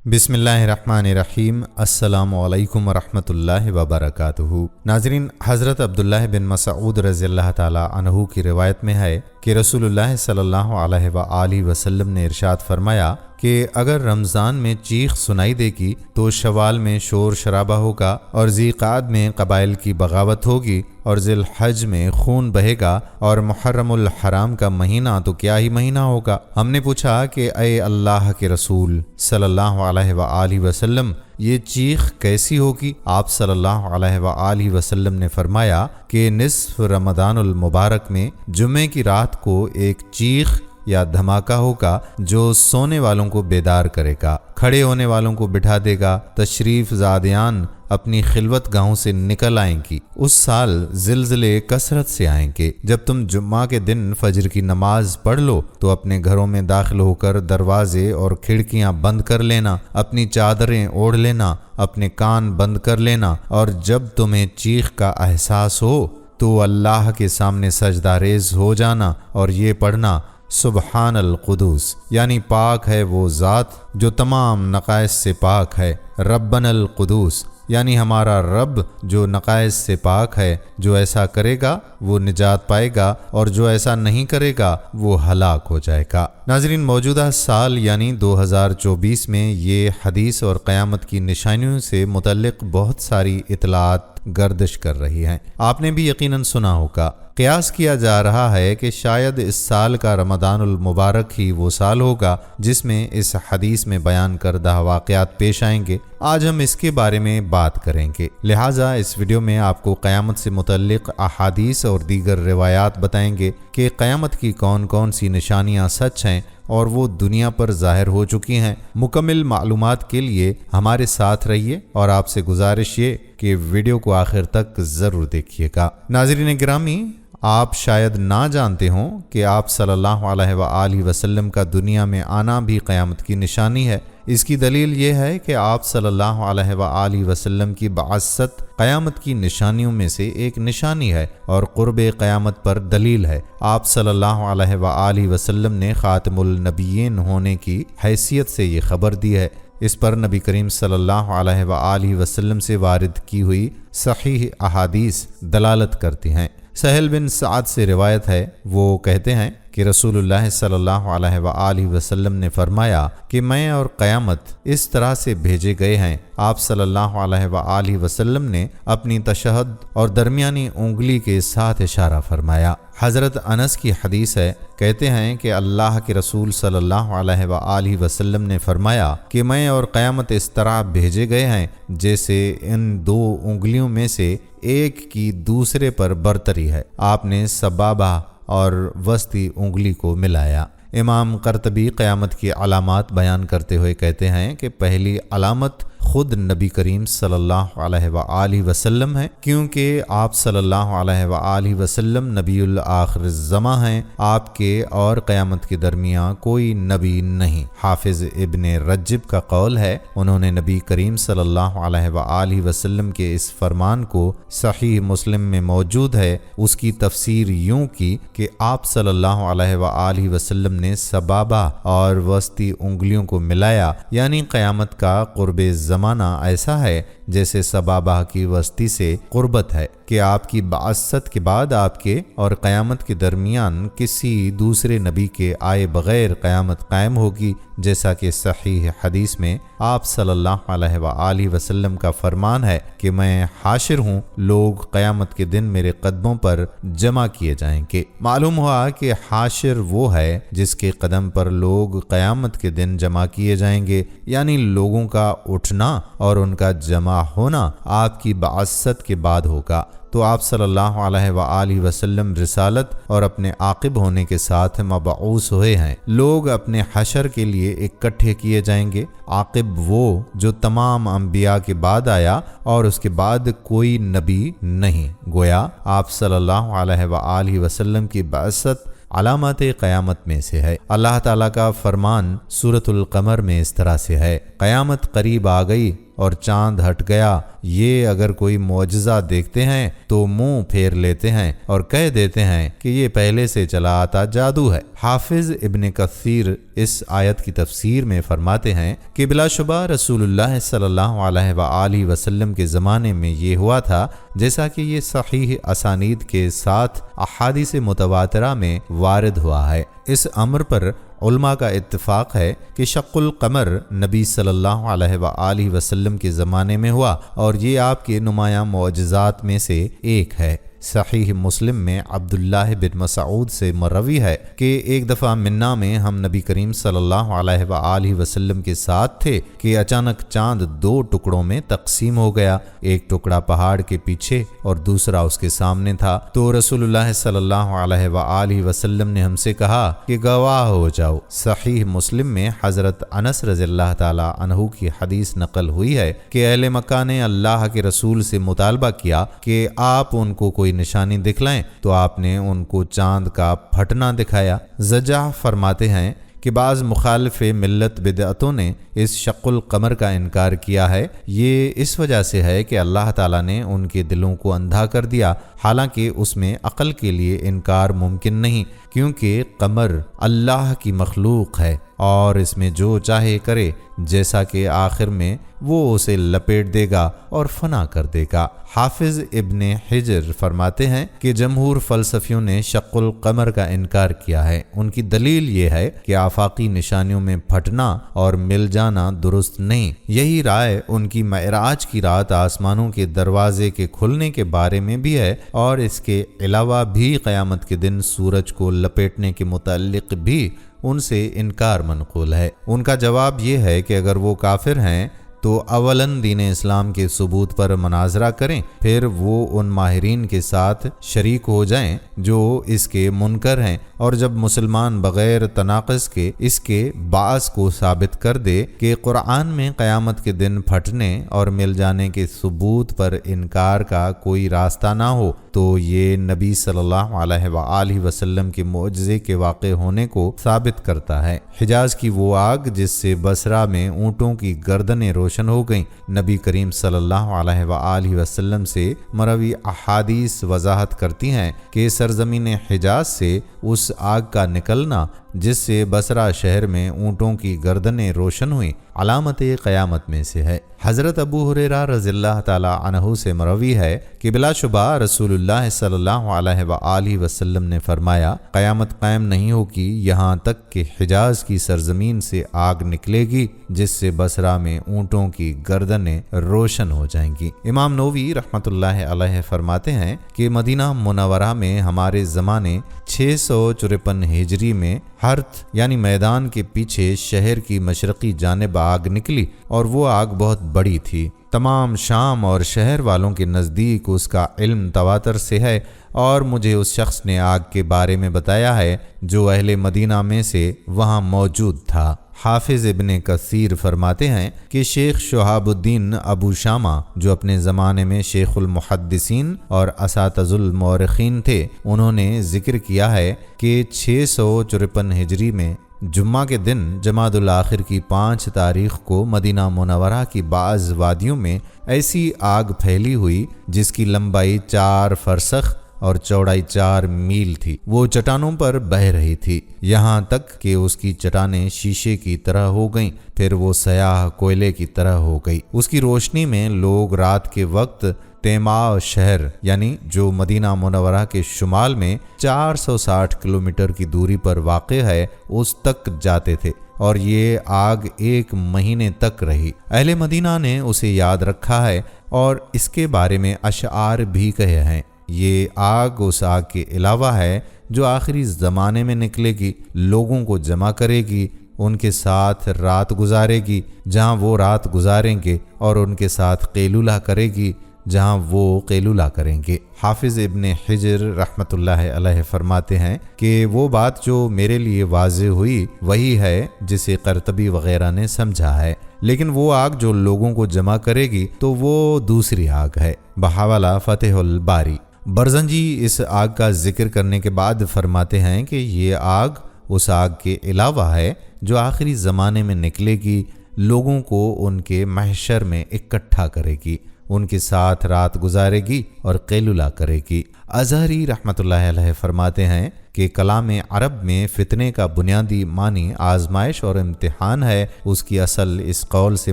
بسم اللہ الرحمن الرحیم۔ السلام علیکم ورحمۃ اللہ وبرکاتہ۔ ناظرین، حضرت عبداللہ بن مسعود رضی اللہ تعالی عنہ کی روایت میں ہے کہ رسول اللہ صلی اللہ علیہ وآلہ وسلم نے ارشاد فرمایا کہ اگر رمضان میں چیخ سنائی دے گی تو شوال میں شور شرابہ ہوگا، اور ذی قعد میں قبائل کی بغاوت ہوگی، اور ذی الحج میں خون بہے گا، اور محرم الحرام کا مہینہ تو کیا ہی مہینہ ہوگا۔ ہم نے پوچھا کہ اے اللہ کے رسول صلی اللہ علیہ وآلہ وسلم، یہ چیخ کیسی ہوگی؟ آپ صلی اللہ علیہ وآلہ وسلم نے فرمایا کہ نصف رمضان المبارک میں جمعے کی رات کو ایک چیخ یا دھماکہ ہوگا جو سونے والوں کو بیدار کرے گا، کھڑے ہونے والوں کو بٹھا دے گا، تشریف زادیان اپنی خلوت گاہوں سے نکل آئیں گی۔ اس سال زلزلے کثرت سے آئیں گے۔ جب تم جمعہ کے دن فجر کی نماز پڑھ لو تو اپنے گھروں میں داخل ہو کر دروازے اور کھڑکیاں بند کر لینا، اپنی چادریں اوڑھ لینا، اپنے کان بند کر لینا، اور جب تمہیں چیخ کا احساس ہو تو اللہ کے سامنے سجدہ ریز ہو جانا اور یہ پڑھنا، سبحان القدوس، یعنی پاک ہے وہ ذات جو تمام نقائص سے پاک ہے، ربنا القدوس، یعنی ہمارا رب جو نقائص سے پاک ہے، جو ایسا کرے گا وہ نجات پائے گا، اور جو ایسا نہیں کرے گا وہ ہلاک ہو جائے گا۔ ناظرین، موجودہ سال یعنی 2024 میں یہ حدیث اور قیامت کی نشانیوں سے متعلق بہت ساری اطلاعات گردش کر رہی ہیں۔ آپ نے بھی یقیناً سنا ہوگا، قیاس کیا جا رہا ہے کہ شاید اس سال کا رمضان المبارک ہی وہ سال ہوگا جس میں اس حدیث میں بیان کردہ واقعات پیش آئیں گے۔ آج ہم اس کے بارے میں بات کریں گے، لہٰذا اس ویڈیو میں آپ کو قیامت سے متعلق احادیث اور دیگر روایات بتائیں گے کہ قیامت کی کون کون سی نشانیاں سچ ہیں اور وہ دنیا پر ظاہر ہو چکی ہیں۔ مکمل معلومات کے لیے ہمارے ساتھ رہیے، اور آپ سے گزارش یہ کہ ویڈیو کو آخر تک ضرور دیکھیے گا۔ ناظرین گرامی، آپ شاید نہ جانتے ہوں کہ آپ صلی اللہ علیہ وآلہ وسلم کا دنیا میں آنا بھی قیامت کی نشانی ہے۔ اس کی دلیل یہ ہے کہ آپ صلی اللہ علیہ وآلہ وسلم کی بعثت قیامت کی نشانیوں میں سے ایک نشانی ہے اور قرب قیامت پر دلیل ہے۔ آپ صلی اللہ علیہ وآلہ وسلم نے خاتم النبیین ہونے کی حیثیت سے یہ خبر دی ہے۔ اس پر نبی کریم صلی اللہ علیہ وآلہ وسلم سے وارد کی ہوئی صحیح احادیث دلالت کرتی ہیں۔ سہل بن سعد سے روایت ہے، وہ کہتے ہیں کہ رسول اللہ صلی اللہ علیہ وآلہ وسلم نے فرمایا کہ میں اور قیامت اس طرح سے بھیجے گئے ہیں۔ آپ صلی اللہ علیہ وآلہ وسلم نے اپنی تشہد اور درمیانی انگلی کے ساتھ اشارہ فرمایا۔ حضرت انس کی حدیث ہے، کہتے ہیں کہ اللہ کے رسول صلی اللہ علیہ وآلہ وسلم نے فرمایا کہ میں اور قیامت اس طرح بھیجے گئے ہیں جیسے ان دو انگلیوں میں سے ایک کی دوسرے پر برتری ہے۔ آپ نے سبابہ اور وسطی انگلی کو ملایا۔ امام قرطبی قیامت کی علامات بیان کرتے ہوئے کہتے ہیں کہ پہلی علامت خود نبی کریم صلی اللہ علیہ وآلہ وسلم ہے، کیونکہ آپ صلی اللہ علیہ وآلہ وسلم نبی الآخر الزماں ہیں۔ آپ کے اور قیامت کے درمیان کوئی نبی نہیں۔ حافظ ابن رجب کا قول ہے، انہوں نے نبی کریم صلی اللہ علیہ وآلہ وسلم کے اس فرمان کو صحیح مسلم میں موجود ہے، اس کی تفسیر یوں کی کہ آپ صلی اللہ علیہ وآلہ وسلم نے سبابہ اور وسطی انگلیوں کو ملایا، یعنی قیامت کا قرب زمانہ ایسا ہے جیسے سبابہ کی وسطی سے قربت ہے کہ آپ کی بعثت کے بعد آپ کے اور قیامت کے درمیان کسی دوسرے نبی کے آئے بغیر قیامت قائم ہوگی، جیسا کہ صحیح حدیث میں آپ صلی اللہ علیہ وآلہ وسلم کا فرمان ہے کہ میں حاشر ہوں، لوگ قیامت کے دن میرے قدموں پر جمع کیے جائیں گے۔ معلوم ہوا کہ حاشر وہ ہے جس کے قدم پر لوگ قیامت کے دن جمع کیے جائیں گے، یعنی لوگوں کا اٹھنا اور ان کا جمع ہونا آپ کی بعثت کے بعد ہوگا۔ تو آپ صلی اللہ علیہ وآلہ وسلم رسالت اور اپنے عاقب ہونے کے ساتھ مبعوث ہوئے ہیں۔ لوگ اپنے حشر کے لیے اکٹھے کیے جائیں گے۔ عاقب وہ جو تمام انبیاء کے بعد آیا اور اس کے بعد کوئی نبی نہیں، گویا آپ صلی اللہ علیہ وآلہ وسلم کی بعثت علامات قیامت میں سے ہے۔ اللہ تعالیٰ کا فرمان سورۃ القمر میں اس طرح سے ہے، قیامت قریب آ گئی اور چاند ہٹ گیا، یہ اگر کوئی معجزہ دیکھتے ہیں تو منہ پھیر لیتے ہیں اور کہہ دیتے ہیں کہ یہ پہلے سے چلا آتا جادو ہے۔ حافظ ابن کثیر اس آیت کی تفسیر میں فرماتے ہیں کہ بلا شبہ رسول اللہ صلی اللہ علیہ وآلہ وسلم کے زمانے میں یہ ہوا تھا جیسا کہ یہ صحیح اسانید کے ساتھ احادیث متواترہ میں وارد ہوا ہے۔ اس امر پر علماء کا اتفاق ہے کہ شق القمر نبی صلی اللہ علیہ وآلہ وسلم کے زمانے میں ہوا اور یہ آپ کے نمایاں معجزات میں سے ایک ہے۔ صحیح مسلم میں عبداللہ بن مسعود سے مروی ہے کہ ایک دفعہ منا میں ہم نبی کریم صلی اللہ علیہ وآلہ وسلم کے ساتھ تھے کہ اچانک چاند دو ٹکڑوں میں تقسیم ہو گیا، ایک ٹکڑا پہاڑ کے پیچھے اور دوسرا اس کے سامنے تھا۔ تو رسول اللہ صلی اللہ علیہ وآلہ وسلم نے ہم سے کہا کہ گواہ ہو جاؤ۔ صحیح مسلم میں حضرت انس رضی اللہ تعالی عنہ کی حدیث نقل ہوئی ہے کہ اہل مکہ نے اللہ کے رسول سے مطالبہ کیا کہ آپ ان کو کوئی نشانی دکھلائیں، تو آپ نے ان کو چاند کا پھٹنا دکھایا۔ زجاح فرماتے ہیں کہ بعض مخالف ملت بدعتوں نے اس شق القمر کا انکار کیا ہے۔ یہ اس وجہ سے ہے کہ اللہ تعالیٰ نے ان کے دلوں کو اندھا کر دیا، حالانکہ اس میں عقل کے لیے انکار ممکن نہیں، کیونکہ قمر اللہ کی مخلوق ہے اور اس میں جو چاہے کرے، جیسا کہ آخر میں وہ اسے لپیٹ دے گا اور فنا کر دے گا۔ حافظ ابن حجر فرماتے ہیں کہ جمہور فلسفیوں نے شق القمر کا انکار کیا ہے۔ ان کی دلیل یہ ہے کہ آفاقی نشانیوں میں پھٹنا اور مل جانا درست نہیں۔ یہی رائے ان کی معراج کی رات آسمانوں کے دروازے کے کھلنے کے بارے میں بھی ہے، اور اس کے علاوہ بھی قیامت کے دن سورج کو لپیٹنے کے متعلق بھی ان سے انکار منقول ہے۔ ان کا جواب یہ ہے کہ اگر وہ کافر ہیں تو اولاً دین اسلام کے ثبوت پر مناظرہ کریں، پھر وہ ان ماہرین کے ساتھ شریک ہو جائیں جو اس کے منکر ہیں، اور جب مسلمان بغیر تناقض کے اس کے باعث کو ثابت کر دے کہ قرآن میں قیامت کے دن پھٹنے اور مل جانے کے ثبوت پر انکار کا کوئی راستہ نہ ہو، تو یہ نبی صلی اللہ علیہ وآلہ وسلم کے معجزے کے واقع ہونے کو ثابت کرتا ہے۔ حجاز کی وہ آگ جس سے بصرہ میں اونٹوں کی گردنیں روشن ہو گئیں، نبی کریم صلی اللہ علیہ وآلہ وسلم سے مروی احادیث وضاحت کرتی ہیں کہ سرزمین حجاز سے اس آگ کا نکلنا جس سے بصرہ شہر میں اونٹوں کی گردنیں روشن ہوئیں علامت قیامت میں سے ہے۔ حضرت ابو ہریرہ رضی اللہ تعالی عنہ سے مروی ہے کہ بلا شبہ رسول اللہ صلی اللہ علیہ وآلہ وسلم نے فرمایا، قیامت قائم نہیں ہوگی یہاں تک کہ حجاز کی سرزمین سے آگ نکلے گی جس سے بصرہ میں اونٹوں کی گردنیں روشن ہو جائیں گی۔ امام نووی رحمۃ اللہ علیہ فرماتے ہیں کہ مدینہ منورہ میں ہمارے زمانے 654 ہجری میں ہرت یعنی میدان کے پیچھے شہر کی مشرقی جانب آگ نکلی، اور وہ آگ بہت بڑی تھی۔ تمام شام اور شہر والوں کے نزدیک اس کا علم تواتر سے ہے، اور مجھے اس شخص نے آگ کے بارے میں بتایا ہے جو اہل مدینہ میں سے وہاں موجود تھا۔ حافظ ابن کثیر فرماتے ہیں کہ شیخ شہاب الدین ابو شامہ جو اپنے زمانے میں شیخ المحدثین اور اساتذ المورخین تھے، انہوں نے ذکر کیا ہے کہ 654 ہجری میں جمعہ کے دن جمادی الاخر کی 5 تاریخ کو مدینہ منورہ کی بعض وادیوں میں ایسی آگ پھیلی ہوئی جس کی لمبائی 4 فرسخ اور چوڑائی 4 میل تھی۔ وہ چٹانوں پر بہہ رہی تھی، یہاں تک کہ اس کی چٹانیں شیشے کی طرح ہو گئیں، پھر وہ سیاہ کوئلے کی طرح ہو گئی۔ اس کی روشنی میں لوگ رات کے وقت تیماء شہر یعنی جو مدینہ منورہ کے شمال میں 460 کلومیٹر کی دوری پر واقع ہے اس تک جاتے تھے، اور یہ آگ 1 مہینے تک رہی۔ اہل مدینہ نے اسے یاد رکھا ہے اور اس کے بارے میں اشعار بھی کہے ہیں۔ یہ آگ اس آگ کے علاوہ ہے جو آخری زمانے میں نکلے گی، لوگوں کو جمع کرے گی، ان کے ساتھ رات گزارے گی جہاں وہ رات گزاریں گے، اور ان کے ساتھ قیلولہ کرے گی جہاں وہ قیلولہ کریں گے۔ حافظ ابن حجر رحمۃ اللہ علیہ فرماتے ہیں کہ وہ بات جو میرے لیے واضح ہوئی وہی ہے جسے قرطبی وغیرہ نے سمجھا ہے، لیکن وہ آگ جو لوگوں کو جمع کرے گی تو وہ دوسری آگ ہے۔ بحوالہ فتح الباری۔ برزنجی اس آگ کا ذکر کرنے کے بعد فرماتے ہیں کہ یہ آگ اس آگ کے علاوہ ہے جو آخری زمانے میں نکلے گی، لوگوں کو ان کے محشر میں اکٹھا کرے گی، ان کے ساتھ رات گزارے گی اور قیلولہ کرے گی۔ ازہری رحمۃ اللہ علیہ فرماتے ہیں کہ کلام عرب میں فتنے کا بنیادی معنی آزمائش اور امتحان ہے۔ اس کی اصل اس قول سے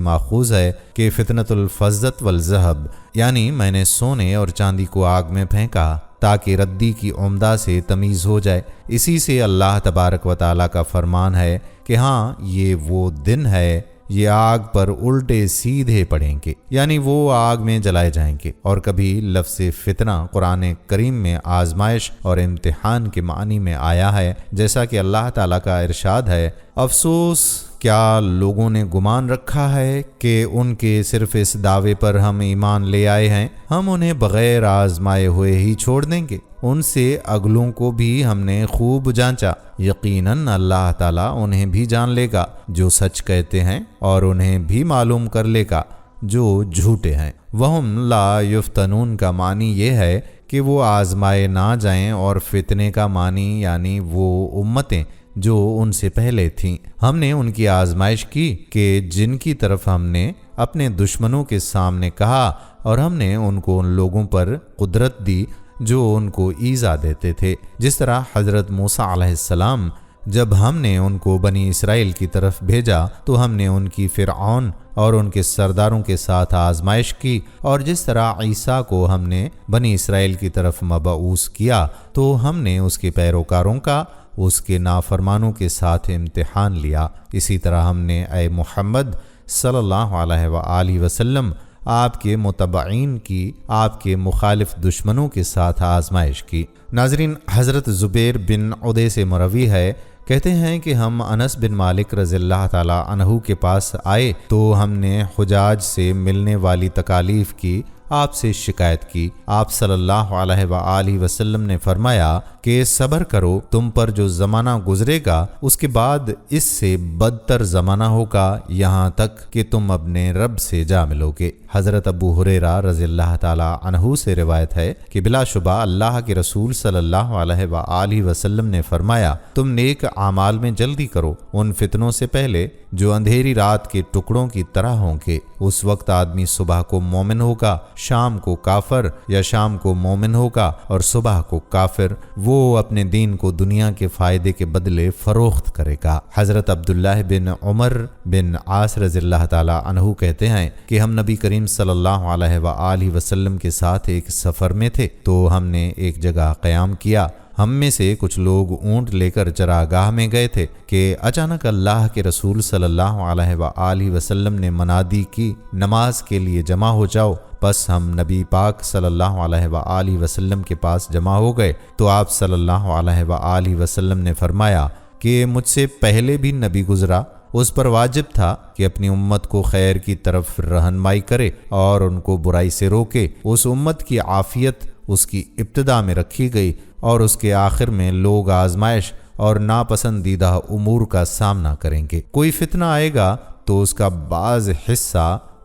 ماخوذ ہے کہ فتنۃ الفضت والذہب، یعنی میں نے سونے اور چاندی کو آگ میں پھینکا تاکہ ردی کی عمدہ سے تمیز ہو جائے۔ اسی سے اللہ تبارک و تعالیٰ کا فرمان ہے کہ ہاں یہ وہ دن ہے، یہ آگ پر الٹے سیدھے پڑیں گے، یعنی وہ آگ میں جلائے جائیں گے۔ اور کبھی لفظ فتنہ قرآن کریم میں آزمائش اور امتحان کے معنی میں آیا ہے، جیسا کہ اللہ تعالیٰ کا ارشاد ہے، افسوس کیا لوگوں نے گمان رکھا ہے کہ ان کے صرف اس دعوے پر ہم ایمان لے آئے ہیں، ہم انہیں بغیر آزمائے ہوئے ہی چھوڑ دیں گے۔ ان سے اگلوں کو بھی ہم نے خوب جانچا، یقیناً اللہ تعالیٰ انہیں بھی جان لے گا جو سچ کہتے ہیں، اور انہیں بھی معلوم کر لے گا جو جھوٹے ہیں۔ وہم لا یفتنون کا معنی یہ ہے کہ وہ آزمائے نہ جائیں، اور فتنے کا معنی یعنی وہ امتیں جو ان سے پہلے تھیں، ہم نے ان کی آزمائش کی کہ جن کی طرف ہم نے اپنے دشمنوں کے سامنے کہا، اور ہم نے ان کو ان لوگوں پر قدرت دی جو ان کو ایذا دیتے تھے، جس طرح حضرت موسیٰ علیہ السلام جب ہم نے ان کو بنی اسرائیل کی طرف بھیجا تو ہم نے ان کی فرعون اور ان کے سرداروں کے ساتھ آزمائش کی، اور جس طرح عیسیٰ کو ہم نے بنی اسرائیل کی طرف مبعوث کیا تو ہم نے اس کے پیروکاروں کا اس کے نافرمانوں کے ساتھ امتحان لیا۔ اسی طرح ہم نے اے محمد صلی اللہ علیہ وآلہ وسلم آپ کے متبعین کی آپ کے مخالف دشمنوں کے ساتھ آزمائش کی۔ ناظرین، حضرت زبیر بن عدی سے مروی ہے، کہتے ہیں کہ ہم انس بن مالک رضی اللہ تعالی عنہ کے پاس آئے تو ہم نے حجاج سے ملنے والی تکالیف کی آپ سے شکایت کی۔ آپ صلی اللہ علیہ وآلہ وسلم نے فرمایا کہ صبر کرو، تم پر جو زمانہ گزرے گا اس کے بعد اس سے بدتر زمانہ ہوگا، یہاں تک کہ تم اپنے رب سے جا ملو گے۔ حضرت ابو ہریرہ رضی اللہ تعالی عنہ سے روایت ہے کہ بلا شبہ اللہ کے رسول صلی اللہ علیہ وآلہ وسلم نے فرمایا، تم نیک اعمال میں جلدی کرو ان فتنوں سے پہلے جو اندھیری رات کے ٹکڑوں کی طرح ہوں گے۔ اس وقت آدمی صبح کو مومن ہوگا، شام کو کافر، یا شام کو مومن ہوگا اور صبح کو کافر۔ وہ اپنے دین کو دنیا کے فائدے کے بدلے فروخت کرے گا۔ حضرت عبداللہ بن عمر بن عاص رضی اللہ تعالی عنہ کہتے ہیں کہ ہم نبی کریم صلی اللہ علیہ وآلہ وسلم کے ساتھ ایک سفر میں تھے تو ہم نے ایک جگہ قیام کیا۔ ہم میں سے کچھ لوگ اونٹ لے کر چراگاہ میں گئے تھے کہ اچانک اللہ کے رسول صلی اللہ علیہ وآلہ وسلم نے منادی کی، نماز کے لیے جمع ہو جاؤ۔ پس ہم نبی پاک صلی اللہ علیہ وآلہ وسلم کے پاس جمع ہو گئے تو آپ صلی اللہ علیہ وآلہ وسلم نے فرمایا کہ مجھ سے پہلے بھی نبی گزرا، اس پر واجب تھا کہ اپنی امت کو خیر کی طرف رہنمائی کرے اور ان کو برائی سے روکے۔ اس امت کی عافیت اس کی ابتدا میں رکھی گئی اور اس کے آخر میں لوگ آزمائش اور ناپسندیدہ امور کا سامنا کریں گے۔ کوئی فتنہ آئے گا تو اس کا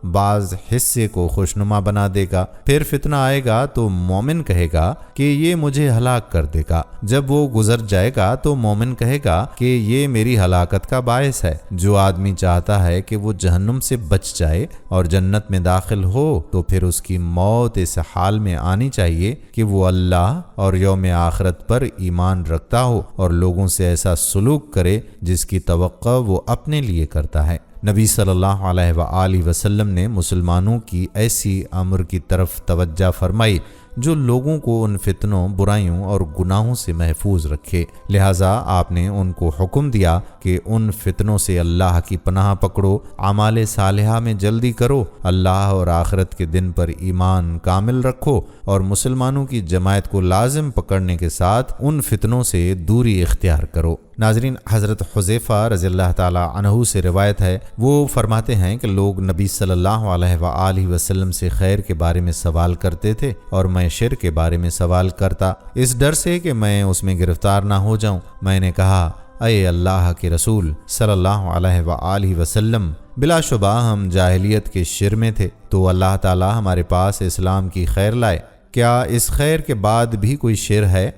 بعض حصے کو خوشنما بنا دے گا، پھر فتنہ آئے گا تو مومن کہے گا کہ یہ مجھے ہلاک کر دے گا، جب وہ گزر جائے گا تو مومن کہے گا کہ یہ میری ہلاکت کا باعث ہے۔ جو آدمی چاہتا ہے کہ وہ جہنم سے بچ جائے اور جنت میں داخل ہو تو پھر اس کی موت اس حال میں آنی چاہیے کہ وہ اللہ اور یوم آخرت پر ایمان رکھتا ہو اور لوگوں سے ایسا سلوک کرے جس کی توقع وہ اپنے لیے کرتا ہے۔ نبی صلی اللہ علیہ وآلہ وسلم نے مسلمانوں کی ایسی امر کی طرف توجہ فرمائی جو لوگوں کو ان فتنوں، برائیوں اور گناہوں سے محفوظ رکھے۔ لہٰذا آپ نے ان کو حکم دیا کہ ان فتنوں سے اللہ کی پناہ پکڑو، اعمال صالحہ میں جلدی کرو، اللہ اور آخرت کے دن پر ایمان کامل رکھو اور مسلمانوں کی جماعت کو لازم پکڑنے کے ساتھ ان فتنوں سے دوری اختیار کرو۔ ناظرین، حضرت حذیفہ رضی اللہ تعالی عنہ سے روایت ہے، وہ فرماتے ہیں کہ لوگ نبی صلی اللہ علیہ وآلہ وسلم سے خیر کے بارے میں سوال کرتے تھے اور میں شر کے بارے میں سوال کرتا، اس ڈر سے کہ میں اس میں گرفتار نہ ہو جاؤں۔ میں نے کہا، اے اللہ کے رسول صلی اللہ علیہ وآلہ وسلم، بلا شبہ ہم جاہلیت کے شر میں تھے تو اللہ تعالی ہمارے پاس اسلام کی خیر لائے، کیا اس خیر کے بعد بھی کوئی شر ہے؟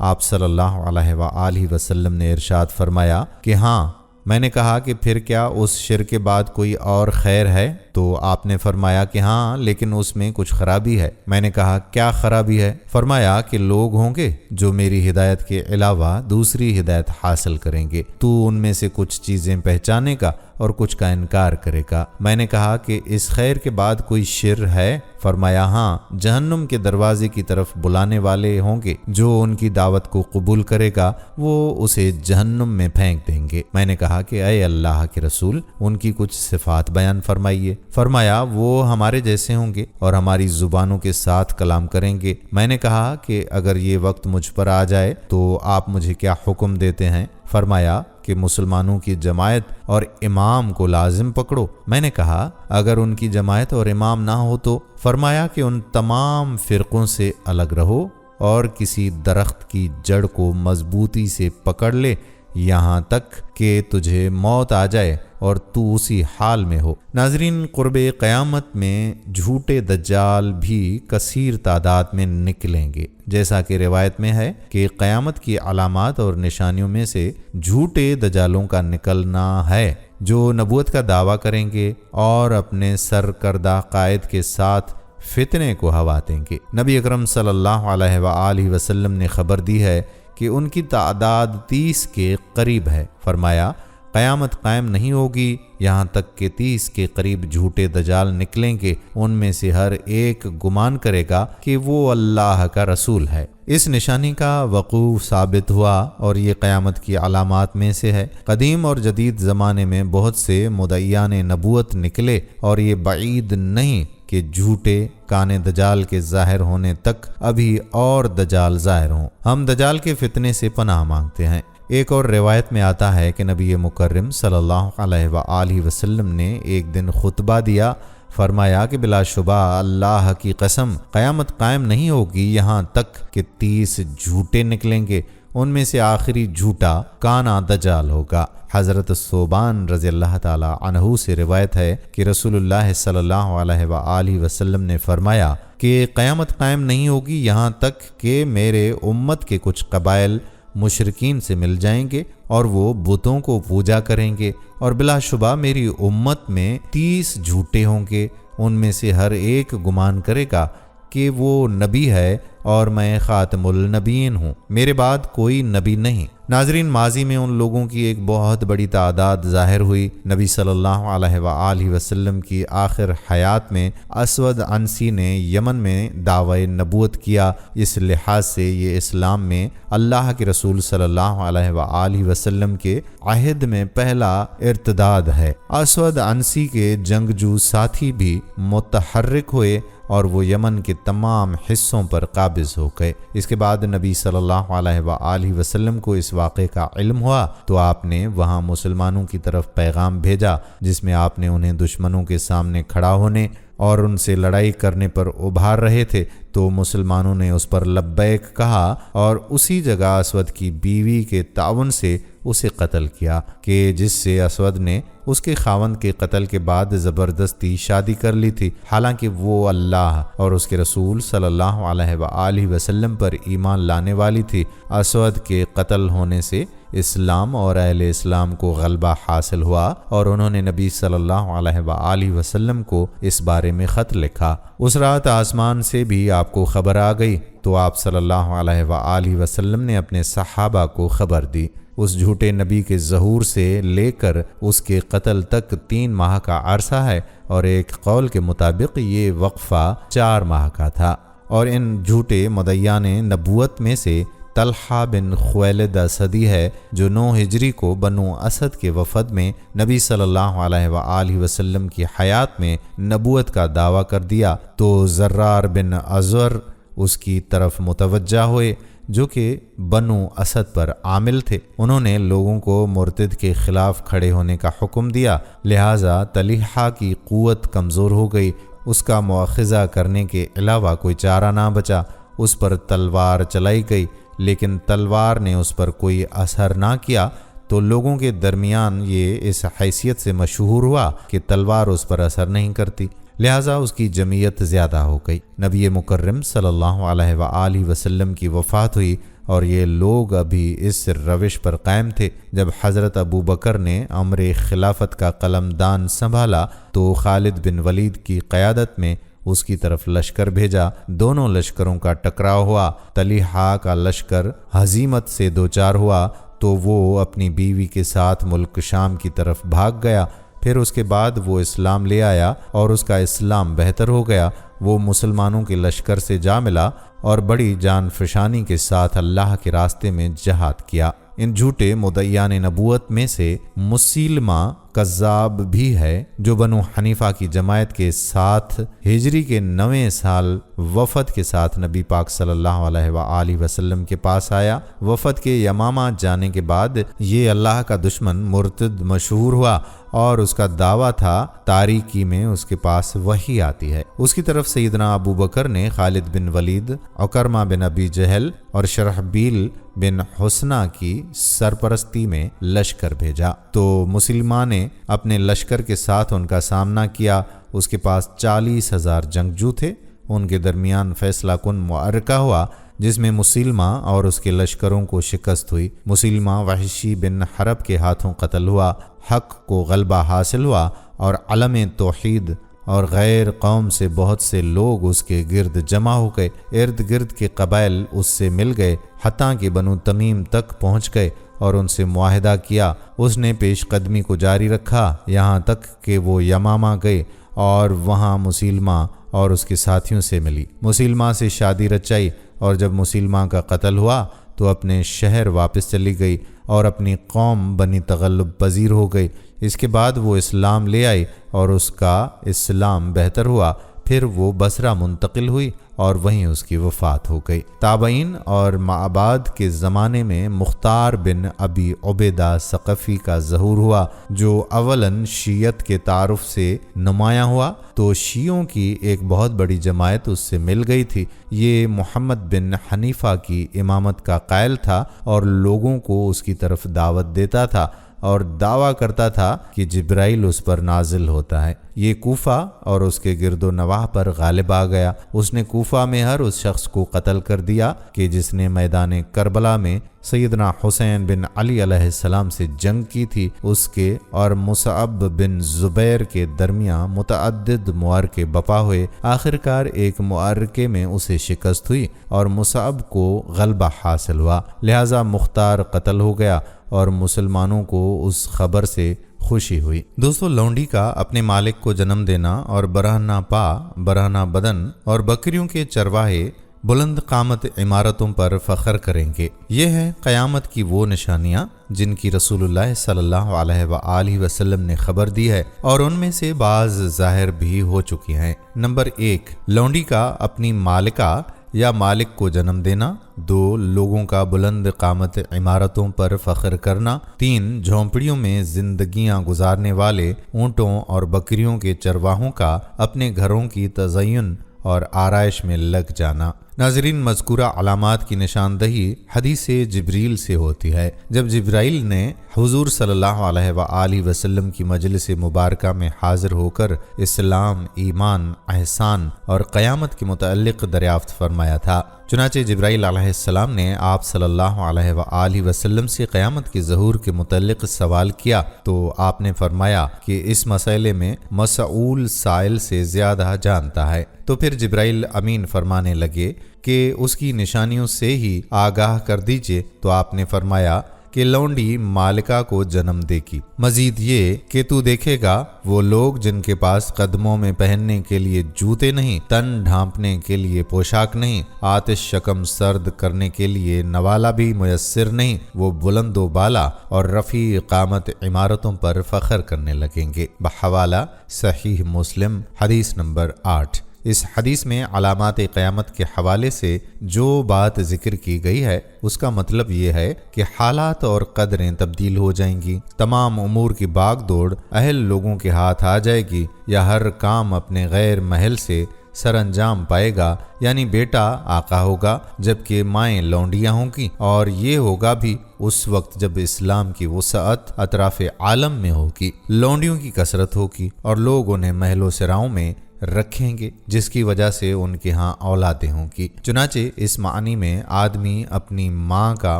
آپ صلی اللہ علیہ وآلہ وسلم نے ارشاد فرمایا کہ ہاں، میں نے کہا کہ پھر کیا اس شرک کے بعد کوئی اور خیر ہے؟ تو آپ نے فرمایا کہ ہاں، لیکن اس میں کچھ خرابی ہے۔ میں نے کہا کیا خرابی ہے؟ فرمایا کہ لوگ ہوں گے جو میری ہدایت کے علاوہ دوسری ہدایت حاصل کریں گے، تو ان میں سے کچھ چیزیں پہچانے گا اور کچھ کا انکار کرے گا۔ میں نے کہا کہ اس خیر کے بعد کوئی شر ہے؟ فرمایا ہاں، جہنم کے دروازے کی طرف بلانے والے ہوں گے، جو ان کی دعوت کو قبول کرے گا وہ اسے جہنم میں پھینک دیں گے۔ میں نے کہا کہ اے اللہ کے رسول، ان کی کچھ صفات بیان فرمائیے۔ فرمایا وہ ہمارے جیسے ہوں گے اور ہماری زبانوں کے ساتھ کلام کریں گے۔ میں نے کہا کہ اگر یہ وقت مجھ پر آ جائے تو آپ مجھے کیا حکم دیتے ہیں؟ فرمایا کہ مسلمانوں کی جماعت اور امام کو لازم پکڑو۔ میں نے کہا اگر ان کی جماعت اور امام نہ ہو تو؟ فرمایا کہ ان تمام فرقوں سے الگ رہو اور کسی درخت کی جڑ کو مضبوطی سے پکڑ لے یہاں تک کہ تجھے موت آ جائے اور تو اسی حال میں ہو۔ ناظرین، قرب قیامت میں جھوٹے دجال بھی کثیر تعداد میں نکلیں گے، جیسا کہ روایت میں ہے کہ قیامت کی علامات اور نشانیوں میں سے جھوٹے دجالوں کا نکلنا ہے، جو نبوت کا دعویٰ کریں گے اور اپنے سرکردہ قائد کے ساتھ فتنے کو ہوا دیں گے۔ نبی اکرم صلی اللہ علیہ وآلہ وسلم نے خبر دی ہے کہ ان کی تعداد 30 کے قریب ہے۔ فرمایا قیامت قائم نہیں ہوگی یہاں تک کہ 30 کے قریب جھوٹے دجال نکلیں گے، ان میں سے ہر ایک گمان کرے گا کہ وہ اللہ کا رسول ہے۔ اس نشانی کا وقوع ثابت ہوا اور یہ قیامت کی علامات میں سے ہے۔ قدیم اور جدید زمانے میں بہت سے مدعیان نبوت نکلے اور یہ بعید نہیں کہ جھوٹے کانے دجال کے ظاہر ہونے تک ابھی اور دجال ظاہر ہوں۔ ہم دجال کے فتنے سے پناہ مانگتے ہیں۔ ایک اور روایت میں آتا ہے کہ نبی مکرم صلی اللہ علیہ وآلہ وسلم نے ایک دن خطبہ دیا۔ فرمایا کہ بلا شبہ اللہ کی قسم قیامت قائم نہیں ہوگی یہاں تک کہ 30 جھوٹے نکلیں گے، ان میں سے آخری جھوٹا کانا دجال ہوگا۔ حضرت ثوبان رضی اللہ تعالی عنہ سے روایت ہے کہ رسول اللہ صلی اللہ علیہ وآلہ وسلم نے فرمایا کہ قیامت قائم نہیں ہوگی یہاں تک کہ میرے امت کے کچھ قبائل مشرکین سے مل جائیں گے اور وہ بتوں کو پوجا کریں گے، اور بلا شبہ میری امت میں 30 جھوٹے ہوں گے، ان میں سے ہر ایک گمان کرے گا کہ وہ نبی ہے اور میں خاتم النبیین ہوں، میرے بعد کوئی نبی نہیں۔ ناظرین، ماضی میں ان لوگوں کی ایک بہت بڑی تعداد ظاہر ہوئی۔ نبی صلی اللہ علیہ وآلہ وسلم کی آخر حیات میں اسود عنسی نے یمن میں دعوی نبوت کیا، اس لحاظ سے یہ اسلام میں اللہ کے رسول صلی اللہ علیہ وآلہ وسلم کے عہد میں پہلا ارتداد ہے۔ اسود عنسی کے جنگجو ساتھی بھی متحرک ہوئے اور وہ یمن کے تمام حصوں پر قابض ہو گئے۔ اس کے بعد نبی صلی اللہ علیہ وآلہ وسلم کو اس واقعے کا علم ہوا تو آپ نے وہاں مسلمانوں کی طرف پیغام بھیجا، جس میں آپ نے انہیں دشمنوں کے سامنے کھڑا ہونے اور ان سے لڑائی کرنے پر ابھار رہے تھے، تو مسلمانوں نے اس پر لبیک کہا اور اسی جگہ اسود کی بیوی کے تعاون سے اسے قتل کیا، کہ جس سے اسود نے اس کے خاوند کے قتل کے بعد زبردستی شادی کر لی تھی، حالانکہ وہ اللہ اور اس کے رسول صلی اللہ علیہ وآلہ وسلم پر ایمان لانے والی تھی۔ اسود کے قتل ہونے سے اسلام اور اہل اسلام کو غلبہ حاصل ہوا اور انہوں نے نبی صلی اللہ علیہ وآلہ وسلم کو اس بارے میں خط لکھا۔ اس رات آسمان سے بھی آپ کو خبر آ گئی تو آپ صلی اللہ علیہ وآلہ وسلم نے اپنے صحابہ کو خبر دی۔ اس جھوٹے نبی کے ظہور سے لے کر اس کے قتل تک 3 ماہ کا عرصہ ہے، اور ایک قول کے مطابق یہ وقفہ 4 ماہ کا تھا۔ اور ان جھوٹے مدعیان نبوت میں سے طلحہ بن خویلد اسدی ہے، جو 9 ہجری کو بنو اسد کے وفد میں نبی صلی اللہ علیہ وآلہ وسلم کی حیات میں نبوت کا دعویٰ کر دیا، تو زرار بن ازور اس کی طرف متوجہ ہوئے، جو کہ بنو اسد پر عامل تھے۔ انہوں نے لوگوں کو مرتد کے خلاف کھڑے ہونے کا حکم دیا، لہٰذا طلحہ کی قوت کمزور ہو گئی، اس کا مواخذہ کرنے کے علاوہ کوئی چارہ نہ بچا۔ اس پر تلوار چلائی گئی، لیکن تلوار نے اس پر کوئی اثر نہ کیا، تو لوگوں کے درمیان یہ اس حیثیت سے مشہور ہوا کہ تلوار اس پر اثر نہیں کرتی، لہٰذا اس کی جمعیت زیادہ ہو گئی۔ نبی مکرم صلی اللہ علیہ وآلہ وسلم کی وفات ہوئی اور یہ لوگ ابھی اس روش پر قائم تھے۔ جب حضرت ابو بکر نے امر خلافت کا قلمدان سنبھالا تو خالد بن ولید کی قیادت میں اس کی طرف لشکر بھیجا۔ دونوں لشکروں کا ٹکراؤ ہوا۔ طلیحہ کا لشکر ہزیمت سے دوچار ہوا تو وہ اپنی بیوی کے ساتھ ملک شام کی طرف بھاگ گیا۔ پھر اس کے بعد وہ اسلام لے آیا اور اس کا اسلام بہتر ہو گیا۔ وہ مسلمانوں کے لشکر سے جا ملا اور بڑی جان فشانی کے ساتھ اللہ کے راستے میں جہاد کیا۔ ان جھوٹے مدعیان نبوت میں سے مسیلمہ کذاب بھی ہے، جو بنو حنیفہ کی جماعت کے ساتھ ہجری کے 9ویں سال وفد کے ساتھ نبی پاک صلی اللہ علیہ وآلہ وسلم کے پاس آیا۔ وفد کے یمامہ جانے کے بعد یہ اللہ کا دشمن مرتد مشہور ہوا اور اس کا دعویٰ تھا تاریکی میں اس کے پاس وحی آتی ہے۔ اس کی طرف سیدنا ابو بکر نے خالد بن ولید، عکرمہ بن ابی جہل اور شرحبیل بن حسنہ کی سرپرستی میں لشکر بھیجا تو مسلمان نے اپنے لشکر کے ساتھ ان کا سامنا کیا۔ اس کے پاس 40,000 جنگجو تھے۔ ان کے درمیان فیصلہ کن معرکہ ہوا جس میں مسلمہ اور اس کے لشکروں کو شکست ہوئی۔ مسلمہ وحشی بن حرب کے ہاتھوں قتل ہوا، حق کو غلبہ حاصل ہوا اور علم توحید اور غیر قوم سے بہت سے لوگ اس کے گرد جمع ہو گئے۔ ارد گرد کے قبائل اس سے مل گئے، حتیٰ کہ بنو تمیم تک پہنچ گئے اور ان سے معاہدہ کیا۔ اس نے پیش قدمی کو جاری رکھا یہاں تک کہ وہ یمامہ گئے اور وہاں مسلمہ اور اس کے ساتھیوں سے ملی۔ مسلمہ سے شادی رچائی اور جب مسلمہ کا قتل ہوا تو اپنے شہر واپس چلی گئی اور اپنی قوم بنی تغلب پذیر ہو گئی۔ اس کے بعد وہ اسلام لے آئی اور اس کا اسلام بہتر ہوا۔ پھر وہ بصرہ منتقل ہوئی اور وہیں اس کی وفات ہو گئی۔ تابعین اور معباد کے زمانے میں مختار بن ابی عبیدہ ثقفی کا ظہور ہوا، جو اولاً شیعت کے تعارف سے نمایاں ہوا تو شیعوں کی ایک بہت بڑی جماعت اس سے مل گئی تھی۔ یہ محمد بن حنیفہ کی امامت کا قائل تھا اور لوگوں کو اس کی طرف دعوت دیتا تھا اور دعویٰ کرتا تھا کہ جبرائیل اس پر نازل ہوتا ہے۔ یہ کوفہ اور اس کے گرد و نواح پر غالب آ گیا۔ اس نے کوفہ میں ہر اس شخص کو قتل کر دیا کہ جس نے میدان کربلا میں سیدنا حسین بن علی علیہ السلام سے جنگ کی تھی۔ اس کے اور مصعب بن زبیر کے درمیان متعدد معرکے بپا ہوئے۔ آخرکار ایک معرکے میں اسے شکست ہوئی اور مصعب کو غلبہ حاصل ہوا، لہذا مختار قتل ہو گیا اور مسلمانوں کو اس خبر سے خوشی ہوئی۔ دوستو، لونڈی کا اپنے مالک کو جنم دینا اور برہنہ پا، برہنہ بدن اور بکریوں کے چرواہے بلند قامت عمارتوں پر فخر کریں گے۔ یہ ہے قیامت کی وہ نشانیاں جن کی رسول اللہ صلی اللہ علیہ وآلہ وسلم نے خبر دی ہے اور ان میں سے بعض ظاہر بھی ہو چکی ہیں۔ نمبر 1، لونڈی کا اپنی مالکہ یا مالک کو جنم دینا۔ 2، لوگوں کا بلند قامت عمارتوں پر فخر کرنا۔ 3، جھونپڑیوں میں زندگیاں گزارنے والے اونٹوں اور بکریوں کے چرواہوں کا اپنے گھروں کی تزئین اور آرائش میں لگ جانا۔ ناظرین، مذکورہ علامات کی نشاندہی حدیث جبریل سے ہوتی ہے۔ جب جبرائیل نے حضور صلی اللہ علیہ وآلہ وسلم کی مجلس مبارکہ میں حاضر ہو کر اسلام، ایمان، احسان اور قیامت کے متعلق دریافت فرمایا تھا، چنانچہ جبرائیل علیہ السلام نے آپ صلی اللہ علیہ وآلہ وسلم سے قیامت کے ظہور کے متعلق سوال کیا تو آپ نے فرمایا کہ اس مسئلے میں مسئول سائل سے زیادہ جانتا ہے۔ تو پھر جبرائیل امین فرمانے لگے کہ اس کی نشانیوں سے ہی آگاہ کر دیجئے، تو آپ نے فرمایا کہ لونڈی مالکہ کو جنم دے گی۔ مزید یہ کہ تو دیکھے گا وہ لوگ جن کے پاس قدموں میں پہننے کے لیے جوتے نہیں، تن ڈھانپنے کے لیے پوشاک نہیں، آتش شکم سرد کرنے کے لیے نوالا بھی میسر نہیں، وہ بلند و بالا اور رفیع قامت عمارتوں پر فخر کرنے لگیں گے۔ بحوالہ صحیح مسلم، حدیث نمبر 8۔ اس حدیث میں علامات قیامت کے حوالے سے جو بات ذکر کی گئی ہے اس کا مطلب یہ ہے کہ حالات اور قدریں تبدیل ہو جائیں گی، تمام امور کی باغ دوڑ اہل لوگوں کے ہاتھ آ جائے گی، یا ہر کام اپنے غیر محل سے سر انجام پائے گا، یعنی بیٹا آقا ہوگا جبکہ مائیں لونڈیاں ہوں گی، اور یہ ہوگا بھی اس وقت جب اسلام کی وسعت اطراف عالم میں ہوگی، لونڈیوں کی کثرت ہوگی اور لوگ انہیں محل و سراؤں میں رکھیں گے، جس کی وجہ سے ان کے ہاں اولادیں ہوں گی۔ چنانچہ اس معنی میں آدمی اپنی ماں کا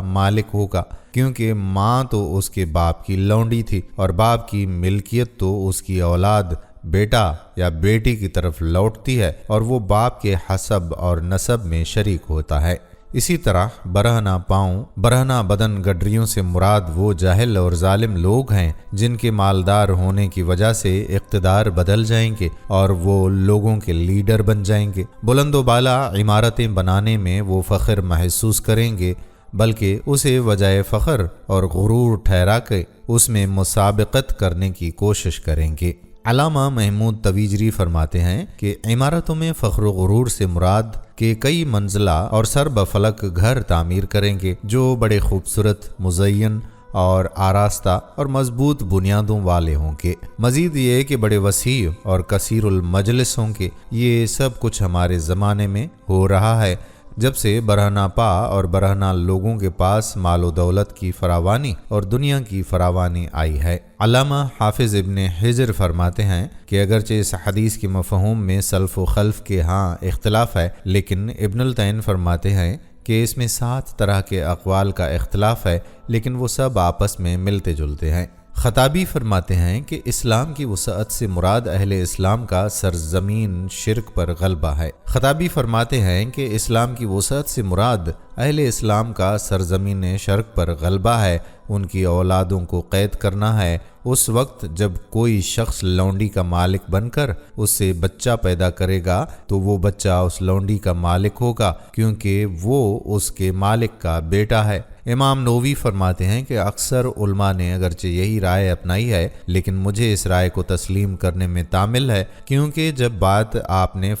مالک ہوگا، کیونکہ ماں تو اس کے باپ کی لونڈی تھی اور باپ کی ملکیت تو اس کی اولاد بیٹا یا بیٹی کی طرف لوٹتی ہے اور وہ باپ کے حسب اور نسب میں شریک ہوتا ہے۔ اسی طرح برہنہ پاؤں برہنہ بدن گڈریوں سے مراد وہ جاہل اور ظالم لوگ ہیں جن کے مالدار ہونے کی وجہ سے اقتدار بدل جائیں گے اور وہ لوگوں کے لیڈر بن جائیں گے۔ بلند و بالا عمارتیں بنانے میں وہ فخر محسوس کریں گے، بلکہ اسے وجہ فخر اور غرور ٹھہرا کے اس میں مسابقت کرنے کی کوشش کریں گے۔ علامہ محمود تویجری فرماتے ہیں کہ عمارتوں میں فخر و غرور سے مراد کہ کئی منزلہ اور سر بفلک گھر تعمیر کریں گے جو بڑے خوبصورت، مزین اور آراستہ اور مضبوط بنیادوں والے ہوں گے۔ مزید یہ کہ بڑے وسیع اور کثیر المجلس ہوں گے۔ یہ سب کچھ ہمارے زمانے میں ہو رہا ہے، جب سے برہنہ پا اور برہنہ لوگوں کے پاس مال و دولت کی فراوانی اور دنیا کی فراوانی آئی ہے۔ علامہ حافظ ابن حجر فرماتے ہیں کہ اگرچہ اس حدیث کے مفہوم میں سلف و خلف کے ہاں اختلاف ہے، لیکن ابن التین فرماتے ہیں کہ اس میں 7 طرح کے اقوال کا اختلاف ہے، لیکن وہ سب آپس میں ملتے جلتے ہیں۔ خطابی فرماتے ہیں کہ اسلام کی وسعت سے مراد اہل اسلام کا سرزمین شرک پر غلبہ ہے۔ خطابی فرماتے ہیں کہ اسلام کی وسعت سے مراد اہل اسلام کا سرزمین شرک پر غلبہ ہے، ان کی اولادوں کو قید کرنا ہے۔ اس وقت جب کوئی شخص لونڈی کا مالک بن کر اس سے بچہ پیدا کرے گا تو وہ بچہ اس لونڈی کا مالک ہوگا، کیونکہ وہ اس کے مالک کا بیٹا ہے۔ امام نووی فرماتے ہیں کہ اکثر علماء نے اگرچہ یہی رائے اپنائی ہے، لیکن مجھے اس رائے کو تسلیم کرنے میں تامل ہے، کیونکہ جب بات آپ نے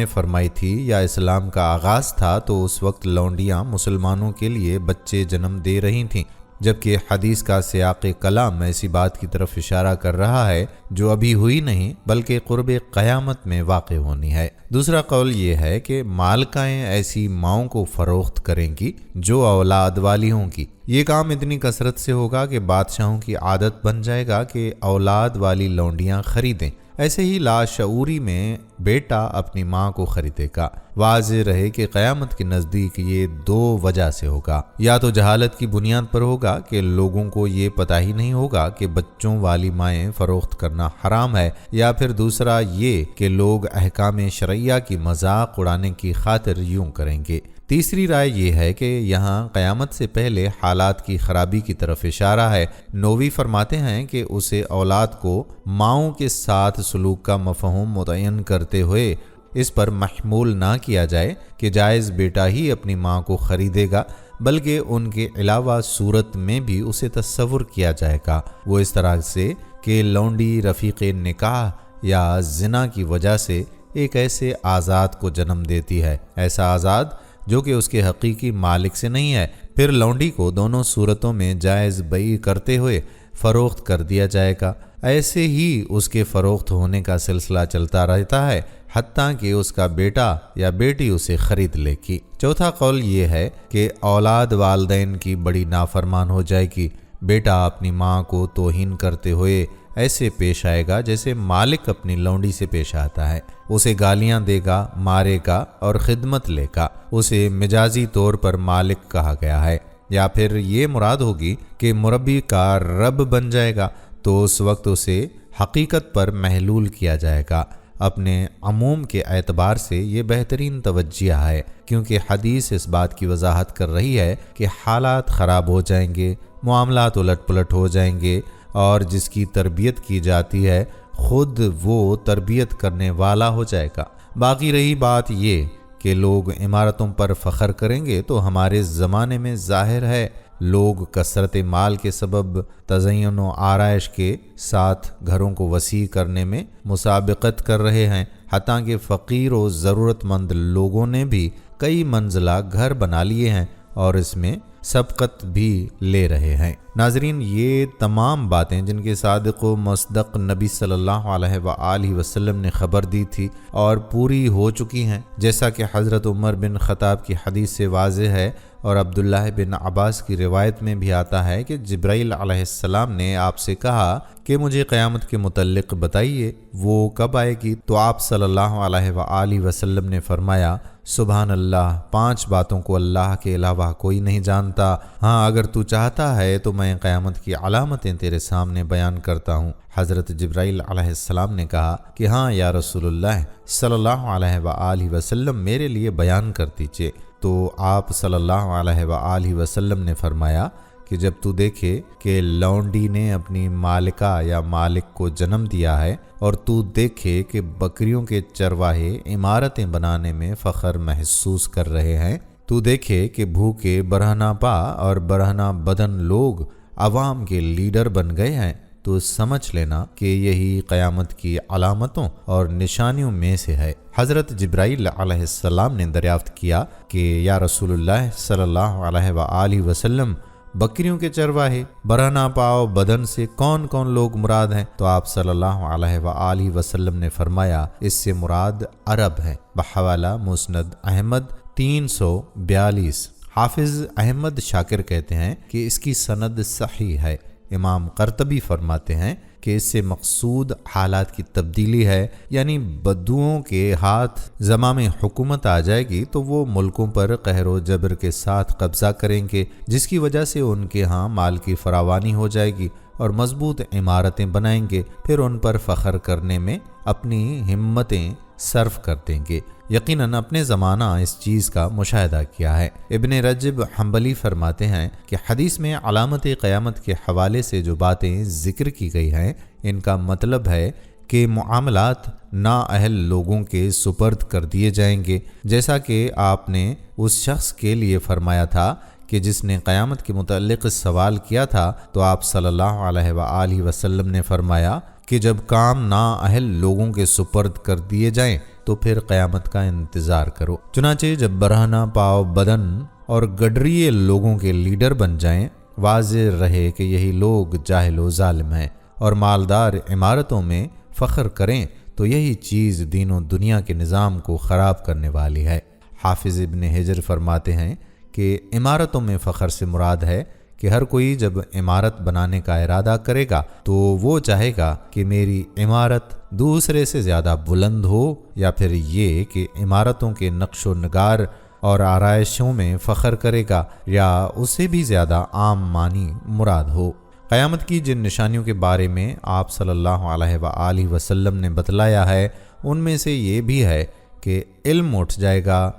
فرمائی تھی یا اسلام کا آغاز تھا تو اس وقت لونڈیاں مسلمانوں کے لیے بچے جنم دے رہی تھیں، جبکہ حدیث کا سیاق کلام ایسی بات کی طرف اشارہ کر رہا ہے جو ابھی ہوئی نہیں بلکہ قرب قیامت میں واقع ہونی ہے۔ دوسرا قول یہ ہے کہ مالکائیں ایسی ماؤں کو فروخت کریں گی جو اولاد والی ہوں گی۔ یہ کام اتنی کثرت سے ہوگا کہ بادشاہوں کی عادت بن جائے گا کہ اولاد والی لونڈیاں خریدیں۔ ایسے ہی لاشعوری میں بیٹا اپنی ماں کو خریدے گا۔ واضح رہے کہ قیامت کے نزدیک یہ 2 وجہ سے ہوگا، یا تو جہالت کی بنیاد پر ہوگا کہ لوگوں کو یہ پتہ ہی نہیں ہوگا کہ بچوں والی مائیں فروخت کرنا حرام ہے، یا پھر دوسرا یہ کہ لوگ احکام شرعیہ کی مذاق اڑانے کی خاطر یوں کریں گے۔ تیسری رائے یہ ہے کہ یہاں قیامت سے پہلے حالات کی خرابی کی طرف اشارہ ہے۔ نووی فرماتے ہیں کہ اسے اولاد کو ماؤں کے ساتھ سلوک کا مفہوم متعین کرتے ہوئے اس پر محمول نہ کیا جائے کہ جائز بیٹا ہی اپنی ماں کو خریدے گا، بلکہ ان کے علاوہ صورت میں بھی اسے تصور کیا جائے گا، وہ اس طرح سے کہ لونڈی رفیق نکاح یا زنا کی وجہ سے ایک ایسے آزاد کو جنم دیتی ہے، ایسا آزاد جو کہ اس کے حقیقی مالک سے نہیں ہے، پھر لونڈی کو دونوں صورتوں میں جائز بیع کرتے ہوئے فروخت کر دیا جائے گا۔ ایسے ہی اس کے فروخت ہونے کا سلسلہ چلتا رہتا ہے حتیٰ کہ اس کا بیٹا یا بیٹی اسے خرید لے گی۔ چوتھا قول یہ ہے کہ اولاد والدین کی بڑی نافرمان ہو جائے گی۔ بیٹا اپنی ماں کو توہین کرتے ہوئے ایسے پیش آئے گا جیسے مالک اپنی لونڈی سے پیش آتا ہے، اسے گالیاں دے گا، مارے گا اور خدمت لے گا، اسے مجازی طور پر مالک کہا گیا ہے۔ یا پھر یہ مراد ہوگی کہ مربی کا رب بن جائے گا تو اس وقت اسے حقیقت پر محلول کیا جائے گا۔ اپنے عموم کے اعتبار سے یہ بہترین توجیہ ہے، کیونکہ حدیث اس بات کی وضاحت کر رہی ہے کہ حالات خراب ہو جائیں گے، معاملات الٹ پلٹ ہو جائیں گے، اور جس کی تربیت کی جاتی ہے خود وہ تربیت کرنے والا ہو جائے گا۔ باقی رہی بات یہ کہ لوگ عمارتوں پر فخر کریں گے تو ہمارے زمانے میں ظاہر ہے لوگ کثرت مال کے سبب تزئین و آرائش کے ساتھ گھروں کو وسیع کرنے میں مسابقت کر رہے ہیں، حتیٰ کہ فقیر و ضرورت مند لوگوں نے بھی کئی منزلہ گھر بنا لیے ہیں اور اس میں سبقت بھی لے رہے ہیں۔ ناظرین، یہ تمام باتیں جن کے صادق و مصدق نبی صلی اللہ علیہ وآلہ وسلم نے خبر دی تھی اور پوری ہو چکی ہیں، جیسا کہ حضرت عمر بن خطاب کی حدیث سے واضح ہے اور عبداللہ بن عباس کی روایت میں بھی آتا ہے کہ جبرائیل علیہ السلام نے آپ سے کہا کہ مجھے قیامت کے متعلق بتائیے، وہ کب آئے گی؟ تو آپ صلی اللہ علیہ وآلہ وسلم نے فرمایا، سبحان اللہ، 5 باتوں کو اللہ کے علاوہ کوئی نہیں جانتا۔ ہاں، اگر تو چاہتا ہے تو میں قیامت کی علامتیں تیرے سامنے بیان کرتا ہوں۔ حضرت جبرائیل علیہ السلام نے کہا کہ ہاں یا رسول اللہ صلی اللہ علیہ وآلہ وسلم، میرے لیے بیان کر دیجیے۔ تو آپ صلی اللہ علیہ وآلہ وسلم نے فرمایا کہ جب تو دیکھے کہ لونڈی نے اپنی مالکہ یا مالک کو جنم دیا ہے اور تو دیکھے کہ بکریوں کے چرواہے عمارتیں بنانے میں فخر محسوس کر رہے ہیں، تو دیکھے کہ بھوکے برہنہ پا اور برہنہ بدن لوگ عوام کے لیڈر بن گئے ہیں، تو سمجھ لینا کہ یہی قیامت کی علامتوں اور نشانیوں میں سے ہے۔ حضرت جبرائیل علیہ السلام نے دریافت کیا کہ یا رسول اللہ صلی اللہ علیہ وآلہ وسلم، بکریوں کے چرواہے برہنہ پاؤ بدن سے کون کون لوگ مراد ہیں؟ تو آپ صلی اللہ علیہ وآلہ وسلم نے فرمایا، اس سے مراد عرب ہیں۔ بحوالہ مسند احمد 342۔ حافظ احمد شاکر کہتے ہیں کہ اس کی سند صحیح ہے۔ امام قرطبی فرماتے ہیں کہ اس سے مقصود حالات کی تبدیلی ہے، یعنی بدوؤں کے ہاتھ زمام حکومت آ جائے گی تو وہ ملکوں پر قہر و جبر کے ساتھ قبضہ کریں گے، جس کی وجہ سے ان کے ہاں مال کی فراوانی ہو جائے گی اور مضبوط عمارتیں بنائیں گے، پھر ان پر فخر کرنے میں اپنی ہمتیں صرف کر دیں گے۔ یقیناً اپنے زمانہ اس چیز کا مشاہدہ کیا ہے۔ ابن رجب حنبلی فرماتے ہیں کہ حدیث میں علامت قیامت کے حوالے سے جو باتیں ذکر کی گئی ہیں، ان کا مطلب ہے کہ معاملات نااہل لوگوں کے سپرد کر دیے جائیں گے، جیسا کہ آپ نے اس شخص کے لیے فرمایا تھا کہ جس نے قیامت کے متعلق سوال کیا تھا، تو آپ صلی اللہ علیہ وآلہ وسلم نے فرمایا کہ جب کام نااہل لوگوں کے سپرد کر دیے جائیں تو پھر قیامت کا انتظار کرو۔ چنانچہ جب برہنہ پاؤ بدن اور گڈریے لوگوں کے لیڈر بن جائیں، واضح رہے کہ یہی لوگ جاہل و ظالم ہیں اور مالدار عمارتوں میں فخر کریں تو یہی چیز دین و دنیا کے نظام کو خراب کرنے والی ہے۔ حافظ ابن حجر فرماتے ہیں کہ عمارتوں میں فخر سے مراد ہے کہ ہر کوئی جب عمارت بنانے کا ارادہ کرے گا تو وہ چاہے گا کہ میری عمارت دوسرے سے زیادہ بلند ہو، یا پھر یہ کہ عمارتوں کے نقش و نگار اور آرائشوں میں فخر کرے گا، یا اسے بھی زیادہ عام معنی مراد ہو۔ قیامت کی جن نشانیوں کے بارے میں آپ صلی اللہ علیہ وآلہ وسلم نے بتلایا ہے، ان میں سے یہ بھی ہے کہ علم اٹھ جائے گا،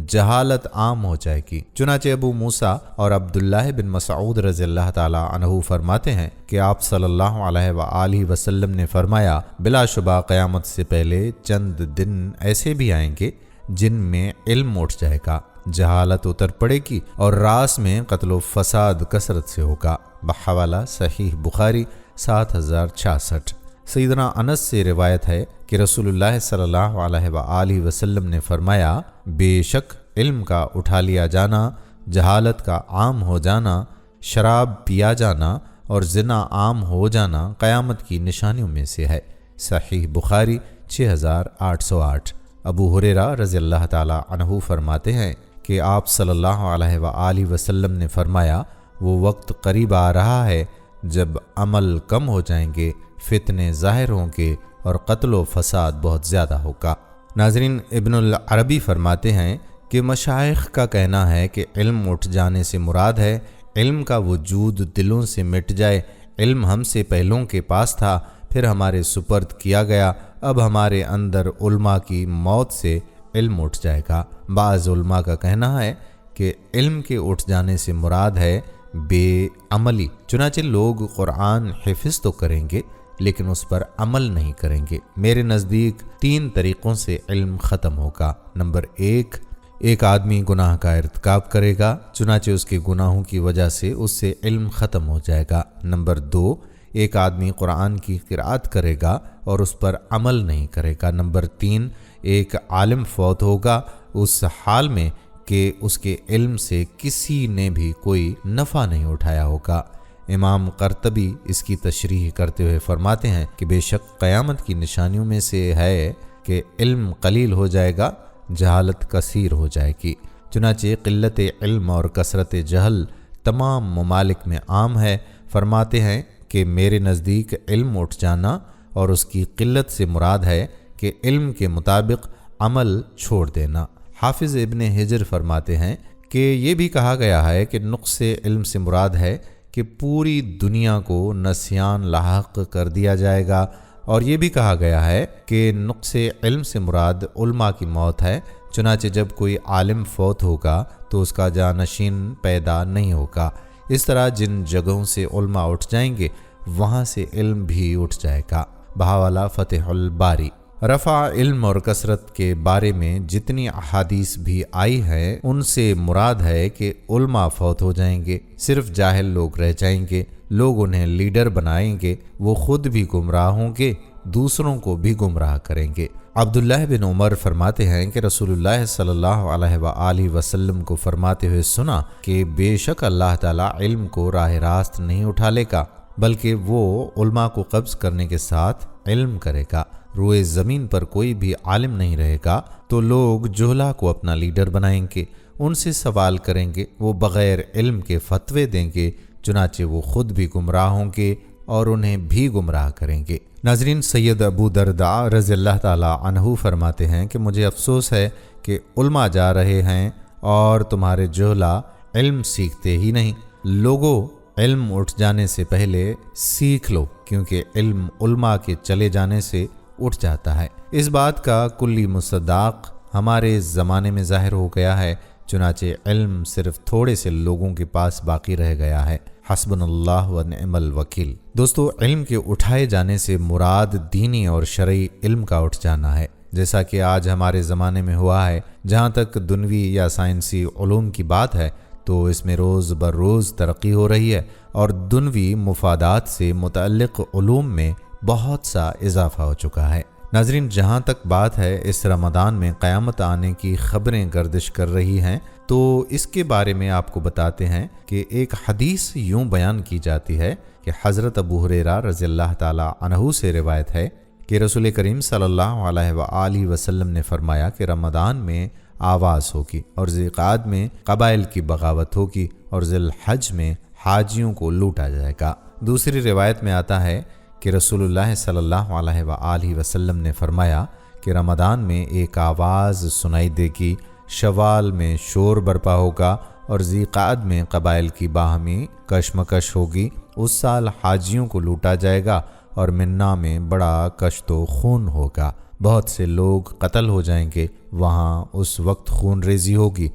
جہالت عام ہو جائے گی۔ چنانچہ ابو موسیٰ اور عبداللہ بن مسعود رضی اللہ تعالیٰ عنہ فرماتے ہیں کہ آپ صلی اللہ علیہ وآلہ وسلم نے فرمایا، بلا شبہ قیامت سے پہلے چند دن ایسے بھی آئیں گے جن میں علم اٹھ جائے گا، جہالت اتر پڑے گی اور راس میں قتل و فساد کثرت سے ہوگا۔ بحوالہ صحیح بخاری 7066۔ سیدنا انس سے روایت ہے کہ رسول اللہ صلی اللہ علیہ وآلہ وسلم نے فرمایا، بے شک علم کا اٹھا لیا جانا، جہالت کا عام ہو جانا، شراب پیا جانا اور زنا عام ہو جانا قیامت کی نشانیوں میں سے ہے۔ صحیح بخاری 6808۔ ابو ہریرہ رضی اللہ تعالی عنہ فرماتے ہیں کہ آپ صلی اللہ علیہ وآلہ وسلم نے فرمایا، وہ وقت قریب آ رہا ہے جب عمل کم ہو جائیں گے، فتنے ظاہر ہوں گے اور قتل و فساد بہت زیادہ ہوگا۔ ناظرین، ابن العربی فرماتے ہیں کہ مشائخ کا کہنا ہے کہ علم اٹھ جانے سے مراد ہے علم کا وجود دلوں سے مٹ جائے۔ علم ہم سے پہلوں کے پاس تھا، پھر ہمارے سپرد کیا گیا، اب ہمارے اندر علماء کی موت سے علم اٹھ جائے گا۔ بعض علماء کا کہنا ہے کہ علم کے اٹھ جانے سے مراد ہے بے عملی، چنانچہ لوگ قرآن حفظ تو کریں گے لیکن اس پر عمل نہیں کریں گے۔ میرے نزدیک 3 طریقوں سے علم ختم ہوگا۔ نمبر 1، ایک آدمی گناہ کا ارتکاب کرے گا، چنانچہ اس کے گناہوں کی وجہ سے اس سے علم ختم ہو جائے گا۔ نمبر 2، ایک آدمی قرآن کی قرأت کرے گا اور اس پر عمل نہیں کرے گا۔ نمبر 3، ایک عالم فوت ہوگا اس حال میں کہ اس کے علم سے کسی نے بھی کوئی نفع نہیں اٹھایا ہوگا۔ امام قرطبی اس کی تشریح کرتے ہوئے فرماتے ہیں کہ بے شک قیامت کی نشانیوں میں سے ہے کہ علم قلیل ہو جائے گا، جہالت کثیر ہو جائے گی۔ چنانچہ قلت علم اور کثرت جہل تمام ممالک میں عام ہے۔ فرماتے ہیں کہ میرے نزدیک علم اٹھ جانا اور اس کی قلت سے مراد ہے کہ علم کے مطابق عمل چھوڑ دینا۔ حافظ ابن حجر فرماتے ہیں کہ یہ بھی کہا گیا ہے کہ نقص علم سے مراد ہے کہ پوری دنیا کو نسیان لاحق کر دیا جائے گا، اور یہ بھی کہا گیا ہے کہ نقص علم سے مراد علماء کی موت ہے۔ چنانچہ جب کوئی عالم فوت ہوگا تو اس کا جانشین پیدا نہیں ہوگا۔ اس طرح جن جگہوں سے علماء اٹھ جائیں گے وہاں سے علم بھی اٹھ جائے گا۔ بہاوالہ فتح الباری۔ رفع علم اور کثرت کے بارے میں جتنی احادیث بھی آئی ہیں ان سے مراد ہے کہ علماء فوت ہو جائیں گے، صرف جاہل لوگ رہ جائیں گے، لوگ انہیں لیڈر بنائیں گے، وہ خود بھی گمراہ ہوں گے، دوسروں کو بھی گمراہ کریں گے۔ عبداللہ بن عمر فرماتے ہیں کہ رسول اللہ صلی اللہ علیہ وآلہ وسلم کو فرماتے ہوئے سنا کہ بے شک اللہ تعالیٰ علم کو راہ راست نہیں اٹھا لے گا، بلکہ وہ علماء کو قبض کرنے کے ساتھ علم کرے گا۔ روئے زمین پر کوئی بھی عالم نہیں رہے گا تو لوگ جہلا کو اپنا لیڈر بنائیں گے، ان سے سوال کریں گے، وہ بغیر علم کے فتوے دیں گے، چنانچہ وہ خود بھی گمراہ ہوں گے اور انہیں بھی گمراہ کریں گے۔ ناظرین، سید ابو درداء رضی اللہ تعالی عنہ فرماتے ہیں کہ مجھے افسوس ہے کہ علماء جا رہے ہیں اور تمہارے جہلا علم سیکھتے ہی نہیں۔ لوگوں، علم اٹھ جانے سے پہلے سیکھ لو، کیونکہ علم علماء کے چلے جانے سے اٹھ جاتا ہے۔ اس بات کا کلی مصداق ہمارے زمانے میں ظاہر ہو گیا ہے، چنانچہ علم صرف تھوڑے سے لوگوں کے پاس باقی رہ گیا ہے۔ حسبنا اللہ و نعم الوکیل۔ دوستو، علم کے اٹھائے جانے سے مراد دینی اور شرعی علم کا اٹھ جانا ہے، جیسا کہ آج ہمارے زمانے میں ہوا ہے۔ جہاں تک دنوی یا سائنسی علوم کی بات ہے تو اس میں روز بر روز ترقی ہو رہی ہے اور دنوی مفادات سے متعلق علوم میں بہت سا اضافہ ہو چکا ہے۔ ناظرین، جہاں تک بات ہے اس رمضان میں قیامت آنے کی خبریں گردش کر رہی ہیں، تو اس کے بارے میں آپ کو بتاتے ہیں کہ ایک حدیث یوں بیان کی جاتی ہے کہ حضرت ابو ہریرہ رضی اللہ تعالی عنہ سے روایت ہے کہ رسول کریم صلی اللہ علیہ وآلہ وسلم نے فرمایا کہ رمضان میں آواز ہوگی اور ذی-القعدہ میں قبائل کی بغاوت ہوگی اور ذی الحج میں حاجیوں کو لوٹا جائے گا۔ دوسری روایت میں آتا ہے کہ رسول اللہ صلی اللہ علیہ وآلہ وسلم نے فرمایا کہ رمضان میں ایک آواز سنائی دے گی، شوال میں شور برپا ہوگا اور ذی-القعدہ میں قبائل کی باہمی کشمکش ہوگی۔ اس سال حاجیوں کو لوٹا جائے گا اور منا میں بڑا کشت و خون ہوگا، بہت سے لوگ قتل ہو جائیں گے، وہاں اس وقت خون ریزی ہوگی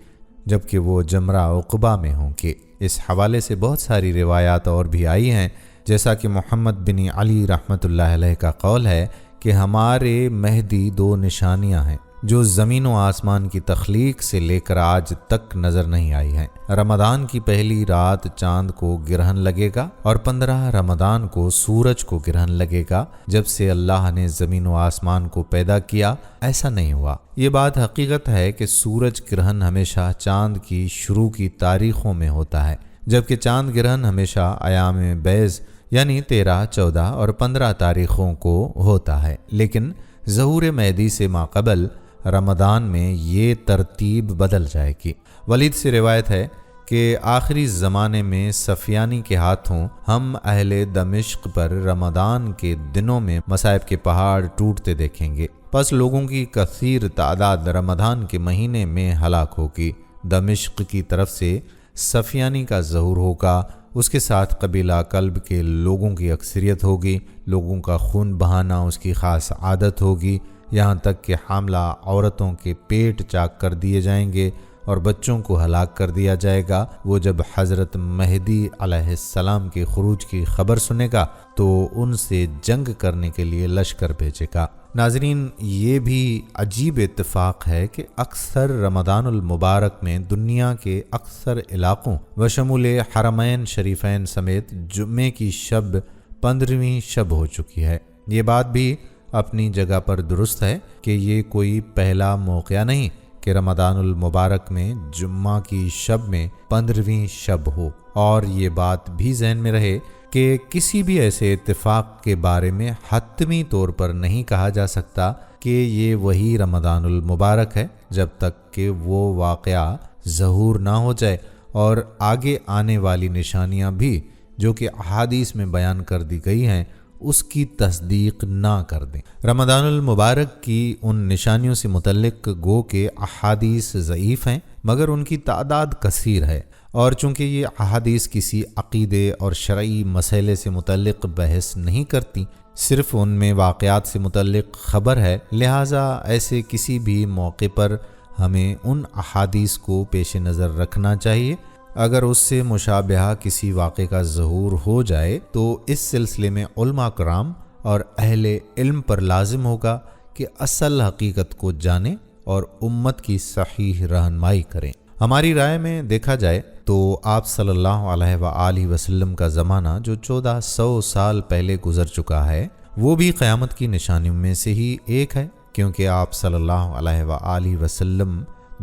جبکہ وہ جمرہ عقبہ میں ہوں گے۔ اس حوالے سے بہت ساری روایات اور بھی آئی ہیں، جیسا کہ محمد بن علی رحمۃ اللہ علیہ کا قول ہے کہ ہمارے مہدی دو نشانیاں ہیں جو زمین و آسمان کی تخلیق سے لے کر آج تک نظر نہیں آئی ہیں۔ رمضان کی پہلی رات چاند کو گرہن لگے گا اور 15 رمضان کو سورج کو گرہن لگے گا۔ جب سے اللہ نے زمین و آسمان کو پیدا کیا ایسا نہیں ہوا۔ یہ بات حقیقت ہے کہ سورج گرہن ہمیشہ چاند کی شروع کی تاریخوں میں ہوتا ہے، جبکہ چاند گرہن ہمیشہ ایام بیض یعنی 13، 14 اور 15 تاریخوں کو ہوتا ہے، لیکن ظہور مہدی سے ماقبل رمضان میں یہ ترتیب بدل جائے گی۔ ولید سے روایت ہے کہ آخری زمانے میں سفیانی کے ہاتھوں ہم اہل دمشق پر رمضان کے دنوں میں مصائب کے پہاڑ ٹوٹتے دیکھیں گے، پس لوگوں کی کثیر تعداد رمضان کے مہینے میں ہلاک ہوگی۔ دمشق کی طرف سے سفیانی کا ظہور ہوگا، اس کے ساتھ قبیلہ کلب کے لوگوں کی اکثریت ہوگی، لوگوں کا خون بہانا اس کی خاص عادت ہوگی، یہاں تک کہ حاملہ عورتوں کے پیٹ چاک کر دیے جائیں گے اور بچوں کو ہلاک کر دیا جائے گا۔ وہ جب حضرت مہدی علیہ السلام کے خروج کی خبر سنے گا تو ان سے جنگ کرنے کے لیے لشکر بھیجے گا۔ ناظرین، یہ بھی عجیب اتفاق ہے کہ اکثر رمضان المبارک میں دنیا کے اکثر علاقوں بشمول حرمین شریفین سمیت جمعے کی شب 15ویں شب ہو چکی ہے۔ یہ بات بھی اپنی جگہ پر درست ہے کہ یہ کوئی پہلا موقع نہیں کہ رمضان المبارک میں جمعہ کی شب میں 15ویں شب ہو، اور یہ بات بھی ذہن میں رہے کہ کسی بھی ایسے اتفاق کے بارے میں حتمی طور پر نہیں کہا جا سکتا کہ یہ وہی رمضان المبارک ہے جب تک کہ وہ واقعہ ظہور نہ ہو جائے اور آگے آنے والی نشانیاں بھی جو کہ احادیث میں بیان کر دی گئی ہیں اس کی تصدیق نہ کر دیں۔ رمضان المبارک کی ان نشانیوں سے متعلق گو کہ احادیث ضعیف ہیں، مگر ان کی تعداد کثیر ہے، اور چونکہ یہ احادیث کسی عقیدے اور شرعی مسئلے سے متعلق بحث نہیں کرتی، صرف ان میں واقعات سے متعلق خبر ہے، لہٰذا ایسے کسی بھی موقع پر ہمیں ان احادیث کو پیش نظر رکھنا چاہیے۔ اگر اس سے مشابہہ کسی واقعے کا ظہور ہو جائے تو اس سلسلے میں علماء کرام اور اہل علم پر لازم ہوگا کہ اصل حقیقت کو جانیں اور امت کی صحیح رہنمائی کریں۔ ہماری رائے میں دیکھا جائے تو آپ صلی اللہ علیہ وآلہ وسلم کا زمانہ جو 1400 سال پہلے گزر چکا ہے وہ بھی قیامت کی نشانیوں میں سے ہی ایک ہے، کیونکہ آپ صلی اللہ علیہ وآلہ وسلم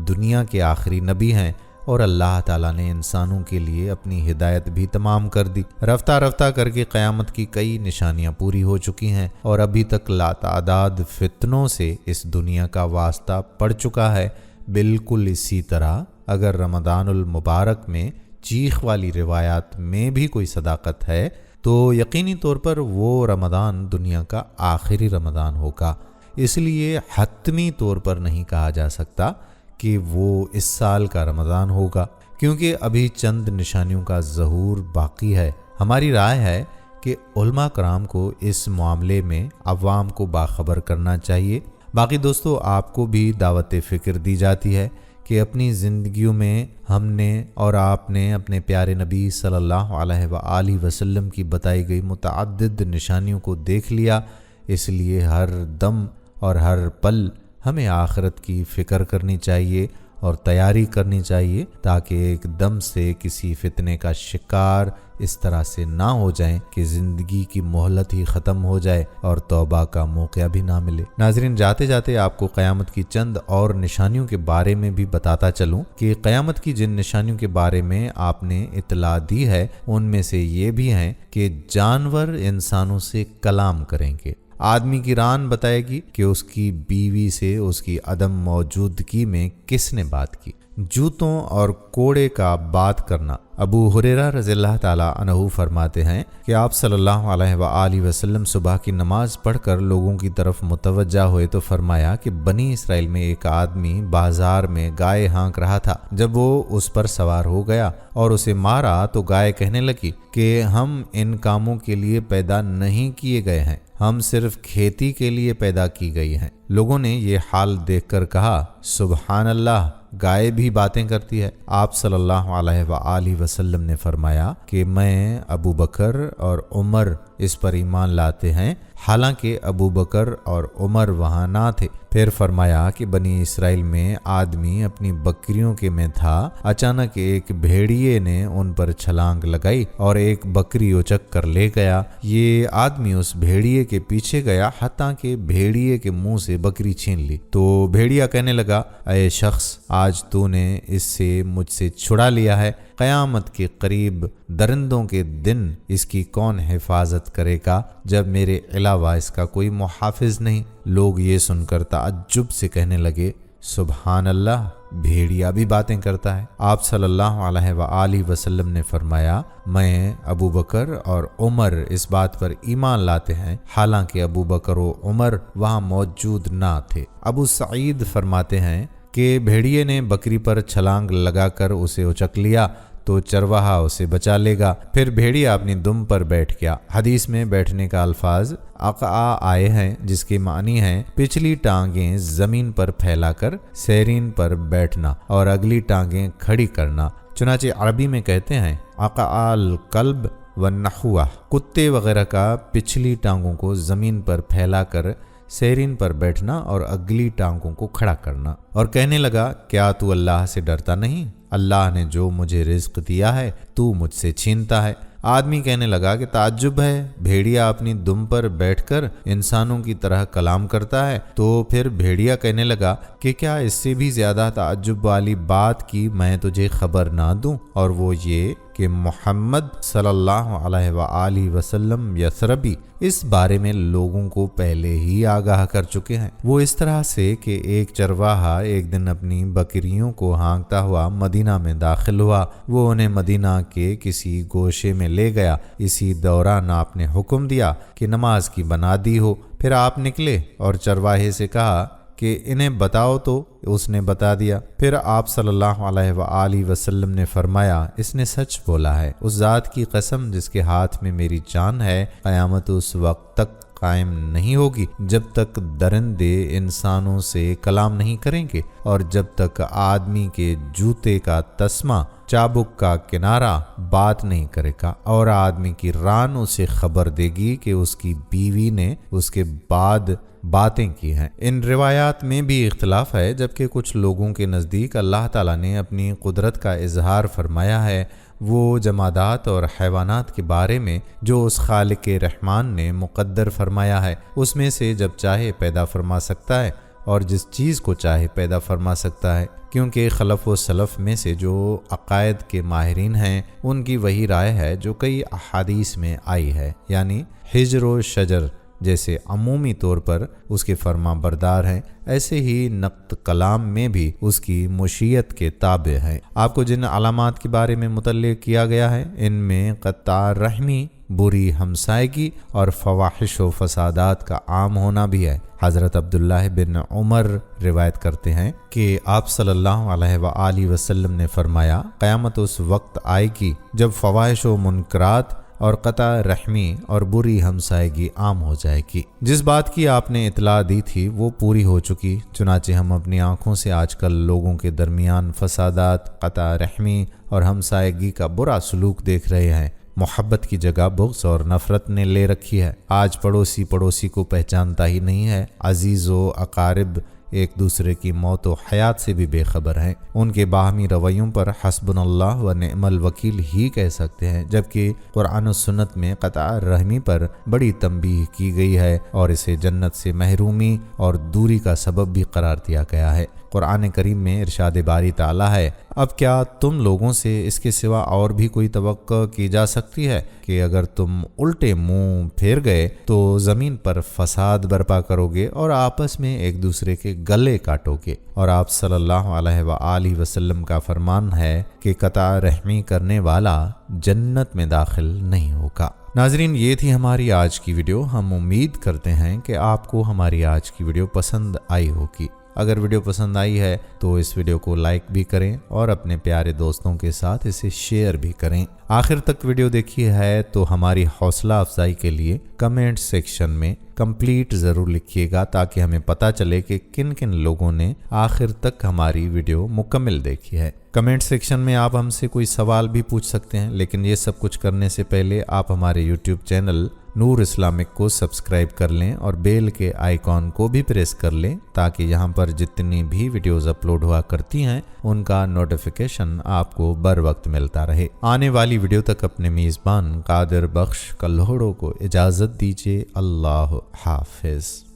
دنیا کے آخری نبی ہیں اور اللہ تعالیٰ نے انسانوں کے لیے اپنی ہدایت بھی تمام کر دی۔ رفتہ رفتہ کر کے قیامت کی کئی نشانیاں پوری ہو چکی ہیں اور ابھی تک لاتعداد فتنوں سے اس دنیا کا واسطہ پڑ چکا ہے۔ بالکل اسی طرح اگر رمضان المبارک میں چیخ والی روایات میں بھی کوئی صداقت ہے تو یقینی طور پر وہ رمضان دنیا کا آخری رمضان ہوگا، اس لیے حتمی طور پر نہیں کہا جا سکتا کہ وہ اس سال کا رمضان ہوگا، کیونکہ ابھی چند نشانیوں کا ظہور باقی ہے۔ ہماری رائے ہے کہ علماء کرام کو اس معاملے میں عوام کو باخبر کرنا چاہیے۔ باقی دوستو، آپ کو بھی دعوت فکر دی جاتی ہے کہ اپنی زندگیوں میں ہم نے اور آپ نے اپنے پیارے نبی صلی اللہ علیہ وآلہ وسلم کی بتائی گئی متعدد نشانیوں کو دیکھ لیا، اس لیے ہر دم اور ہر پل ہمیں آخرت کی فکر کرنی چاہیے اور تیاری کرنی چاہیے تاکہ ایک دم سے کسی فتنے کا شکار اس طرح سے نہ ہو جائیں کہ زندگی کی مہلت ہی ختم ہو جائے اور توبہ کا موقع بھی نہ ملے۔ ناظرین، جاتے جاتے آپ کو قیامت کی چند اور نشانیوں کے بارے میں بھی بتاتا چلوں کہ قیامت کی جن نشانیوں کے بارے میں آپ نے اطلاع دی ہے ان میں سے یہ بھی ہیں کہ جانور انسانوں سے کلام کریں گے، آدمی کی ران بتائے گی کہ اس کی بیوی سے اس کی عدم موجودگی میں کس نے بات کی، جوتوں اور کوڑے کا بات کرنا۔ ابو ہریرہ رضی اللہ تعالیٰ عنہ فرماتے ہیں کہ آپ صلی اللہ علیہ وآلہ وسلم صبح کی نماز پڑھ کر لوگوں کی طرف متوجہ ہوئے تو فرمایا کہ بنی اسرائیل میں ایک آدمی بازار میں گائے ہانک رہا تھا۔ جب وہ اس پر سوار ہو گیا اور اسے مارا تو گائے کہنے لگی کہ ہم ان کاموں کے لیے پیدا نہیں کیے گئے ہیں، ہم صرف کھیتی کے لیے پیدا کی گئی ہیں۔ لوگوں نے یہ حال دیکھ کر کہا، سبحان اللہ، گائے بھی باتیں کرتی ہے۔ آپ صلی اللہ علیہ وآلہ وسلم نے فرمایا کہ میں ابو بکر اور عمر اس پر ایمان لاتے ہیں، حالانکہ ابو بکر اور عمر وہاں نہ تھے۔ پھر فرمایا کہ بنی اسرائیل میں آدمی اپنی بکریوں کے میں تھا، اچانک ایک بھیڑیے نے ان پر چھلانگ لگائی اور ایک بکری اچک کر لے گیا۔ یہ آدمی اس بھیڑیے کے پیچھے گیا حتیٰ کہ بھیڑیے کے منہ سے بکری چھین لی تو بھیڑیا کہنے لگا، اے شخص، آج تو نے اس سے مجھ سے چھڑا لیا ہے، قیامت کے قریب درندوں کے دن اس کی کون حفاظت کرے گا جب میرے علاوہ اس کا کوئی محافظ نہیں۔ لوگ یہ سن کر تعجب سے کہنے لگے، سبحان اللہ، بھیڑیا بھی باتیں کرتا ہے۔ آپ صلی اللہ علیہ وآلہ وسلم نے فرمایا، میں ابو بکر اور عمر اس بات پر ایمان لاتے ہیں، حالانکہ ابو بکر و عمر وہاں موجود نہ تھے۔ ابو سعید فرماتے ہیں کہ بھیڑیے نے بکری پر چھلانگ لگا کر اسے اچک لیا تو چرواہا اسے بچا لے گا، پھر بھیڑیا اپنی دم پر بیٹھ گیا۔ حدیث میں بیٹھنے کا الفاظ اقعا آئے ہیں جس کے معنی ہیں پچھلی ٹانگیں زمین پر پھیلا کر سیرین پر بیٹھنا اور اگلی ٹانگیں کھڑی کرنا۔ چنانچہ عربی میں کہتے ہیں اقعا القلب والنحوہ، کتے وغیرہ کا پچھلی ٹانگوں کو زمین پر پھیلا کر سیرین پر بیٹھنا اور اگلی ٹانگوں کو کھڑا کرنا، اور کہنے لگا، کیا تو اللہ سے ڈرتا نہیں؟ اللہ نے جو مجھے رزق دیا ہے تو مجھ سے چھینتا ہے۔ آدمی کہنے لگا کہ تعجب ہے، بھیڑیا اپنی دم پر بیٹھ کر انسانوں کی طرح کلام کرتا ہے۔ تو پھر بھیڑیا کہنے لگا کہ کیا اس سے بھی زیادہ تعجب والی بات کی میں تجھے خبر نہ دوں، اور وہ یہ کہ محمد صلی اللہ علیہ وآلہ وسلم یثربی اس بارے میں لوگوں کو پہلے ہی آگاہ کر چکے ہیں۔ وہ اس طرح سے کہ ایک چرواہا ایک دن اپنی بکریوں کو ہانکتا ہوا مدینہ میں داخل ہوا، وہ انہیں مدینہ کے کسی گوشے میں لے گیا۔ اسی دوران آپ نے حکم دیا کہ نماز کی بنادی ہو۔ پھر آپ نکلے اور چرواہے سے کہا کہ انہیں بتاؤ، تو اس نے بتا دیا۔ پھر آپ صلی اللہ علیہ وآلہ وسلم نے فرمایا، اس نے سچ بولا ہے، اس ذات کی قسم جس کے ہاتھ میں میری جان ہے، قیامت اس وقت تک قائم نہیں ہوگی جب تک درندے انسانوں سے کلام نہیں کریں گے، اور جب تک آدمی کے جوتے کا تسمہ، چابک کا کنارہ بات نہیں کرے گا، اور آدمی کی ران اسے خبر دے گی کہ اس کی بیوی نے اس کے بعد باتیں کی ہیں۔ ان روایات میں بھی اختلاف ہے، جبکہ کچھ لوگوں کے نزدیک اللہ تعالیٰ نے اپنی قدرت کا اظہار فرمایا ہے وہ جمادات اور حیوانات کے بارے میں جو اس خالق رحمان نے مقدر فرمایا ہے، اس میں سے جب چاہے پیدا فرما سکتا ہے اور جس چیز کو چاہے پیدا فرما سکتا ہے، کیونکہ خلف و سلف میں سے جو عقائد کے ماہرین ہیں ان کی وہی رائے ہے جو کئی احادیث میں آئی ہے، یعنی حجر و شجر جیسے عمومی طور پر اس کے فرما بردار ہیں، ایسے ہی نقد کلام میں بھی اس کی مشیت کے تابع ہیں۔ آپ کو جن علامات کے بارے میں مطلع کیا گیا ہے ان میں قطع رحمی، بری ہمسائیگی اور فواحش و فسادات کا عام ہونا بھی ہے۔ حضرت عبداللہ بن عمر روایت کرتے ہیں کہ آپ صلی اللہ علیہ وآلہ وسلم نے فرمایا، قیامت اس وقت آئے گی جب فواحش و منکرات اور قطع رحمی اور بری ہمسائیگی عام ہو جائے گی۔ جس بات کی آپ نے اطلاع دی تھی وہ پوری ہو چکی، چنانچہ ہم اپنی آنکھوں سے آج کل لوگوں کے درمیان فسادات، قطع رحمی اور ہمسائیگی کا برا سلوک دیکھ رہے ہیں۔ محبت کی جگہ بغض اور نفرت نے لے رکھی ہے۔ آج پڑوسی کو پہچانتا ہی نہیں ہے، عزیز و اقارب ایک دوسرے کی موت و حیات سے بھی بے خبر ہیں۔ ان کے باہمی رویوں پر حسبنا اللہ و نعم الوکیل ہی کہہ سکتے ہیں، جبکہ قرآن و سنت میں قطع رحمی پر بڑی تنبیہ کی گئی ہے اور اسے جنت سے محرومی اور دوری کا سبب بھی قرار دیا گیا ہے۔ قرآن کریم میں ارشاد باری تعالیٰ ہے، اب کیا تم لوگوں سے اس کے سوا اور بھی کوئی توقع کی جا سکتی ہے کہ اگر تم الٹے منہ پھیر گئے تو زمین پر فساد برپا کرو گے اور آپس میں ایک دوسرے کے گلے کاٹو گے؟ اور آپ صلی اللہ علیہ وآلہ وسلم کا فرمان ہے کہ قطع رحمی کرنے والا جنت میں داخل نہیں ہوگا۔ ناظرین، یہ تھی ہماری آج کی ویڈیو۔ ہم امید کرتے ہیں کہ آپ کو ہماری آج کی ویڈیو پسند آئی ہوگی۔ اگر ویڈیو پسند آئی ہے تو اس ویڈیو کو لائک بھی کریں اور اپنے پیارے دوستوں کے ساتھ اسے شیئر بھی کریں۔ آخر تک ویڈیو دیکھی ہے تو ہماری حوصلہ افزائی کے لیے کمنٹ سیکشن میں کمپلیٹ ضرور لکھیے گا تاکہ ہمیں پتہ چلے کہ کن کن لوگوں نے آخر تک ہماری ویڈیو مکمل دیکھی ہے۔ کمنٹ سیکشن میں آپ ہم سے کوئی سوال بھی پوچھ سکتے ہیں، لیکن یہ سب کچھ کرنے سے پہلے آپ ہمارے یوٹیوب چینل نور اسلامک کو سبسکرائب کر لیں اور بیل کے آئیکن کو بھی پریس کر لیں تاکہ یہاں پر جتنی بھی ویڈیوز اپلوڈ ہوا کرتی ہیں ان کا نوٹیفیکیشن آپ کو بر وقت ملتا رہے۔ آنے والی ویڈیو تک اپنے میزبان قادر بخش کلہوڑوں کو اجازت دیجیے۔ اللہ حافظ۔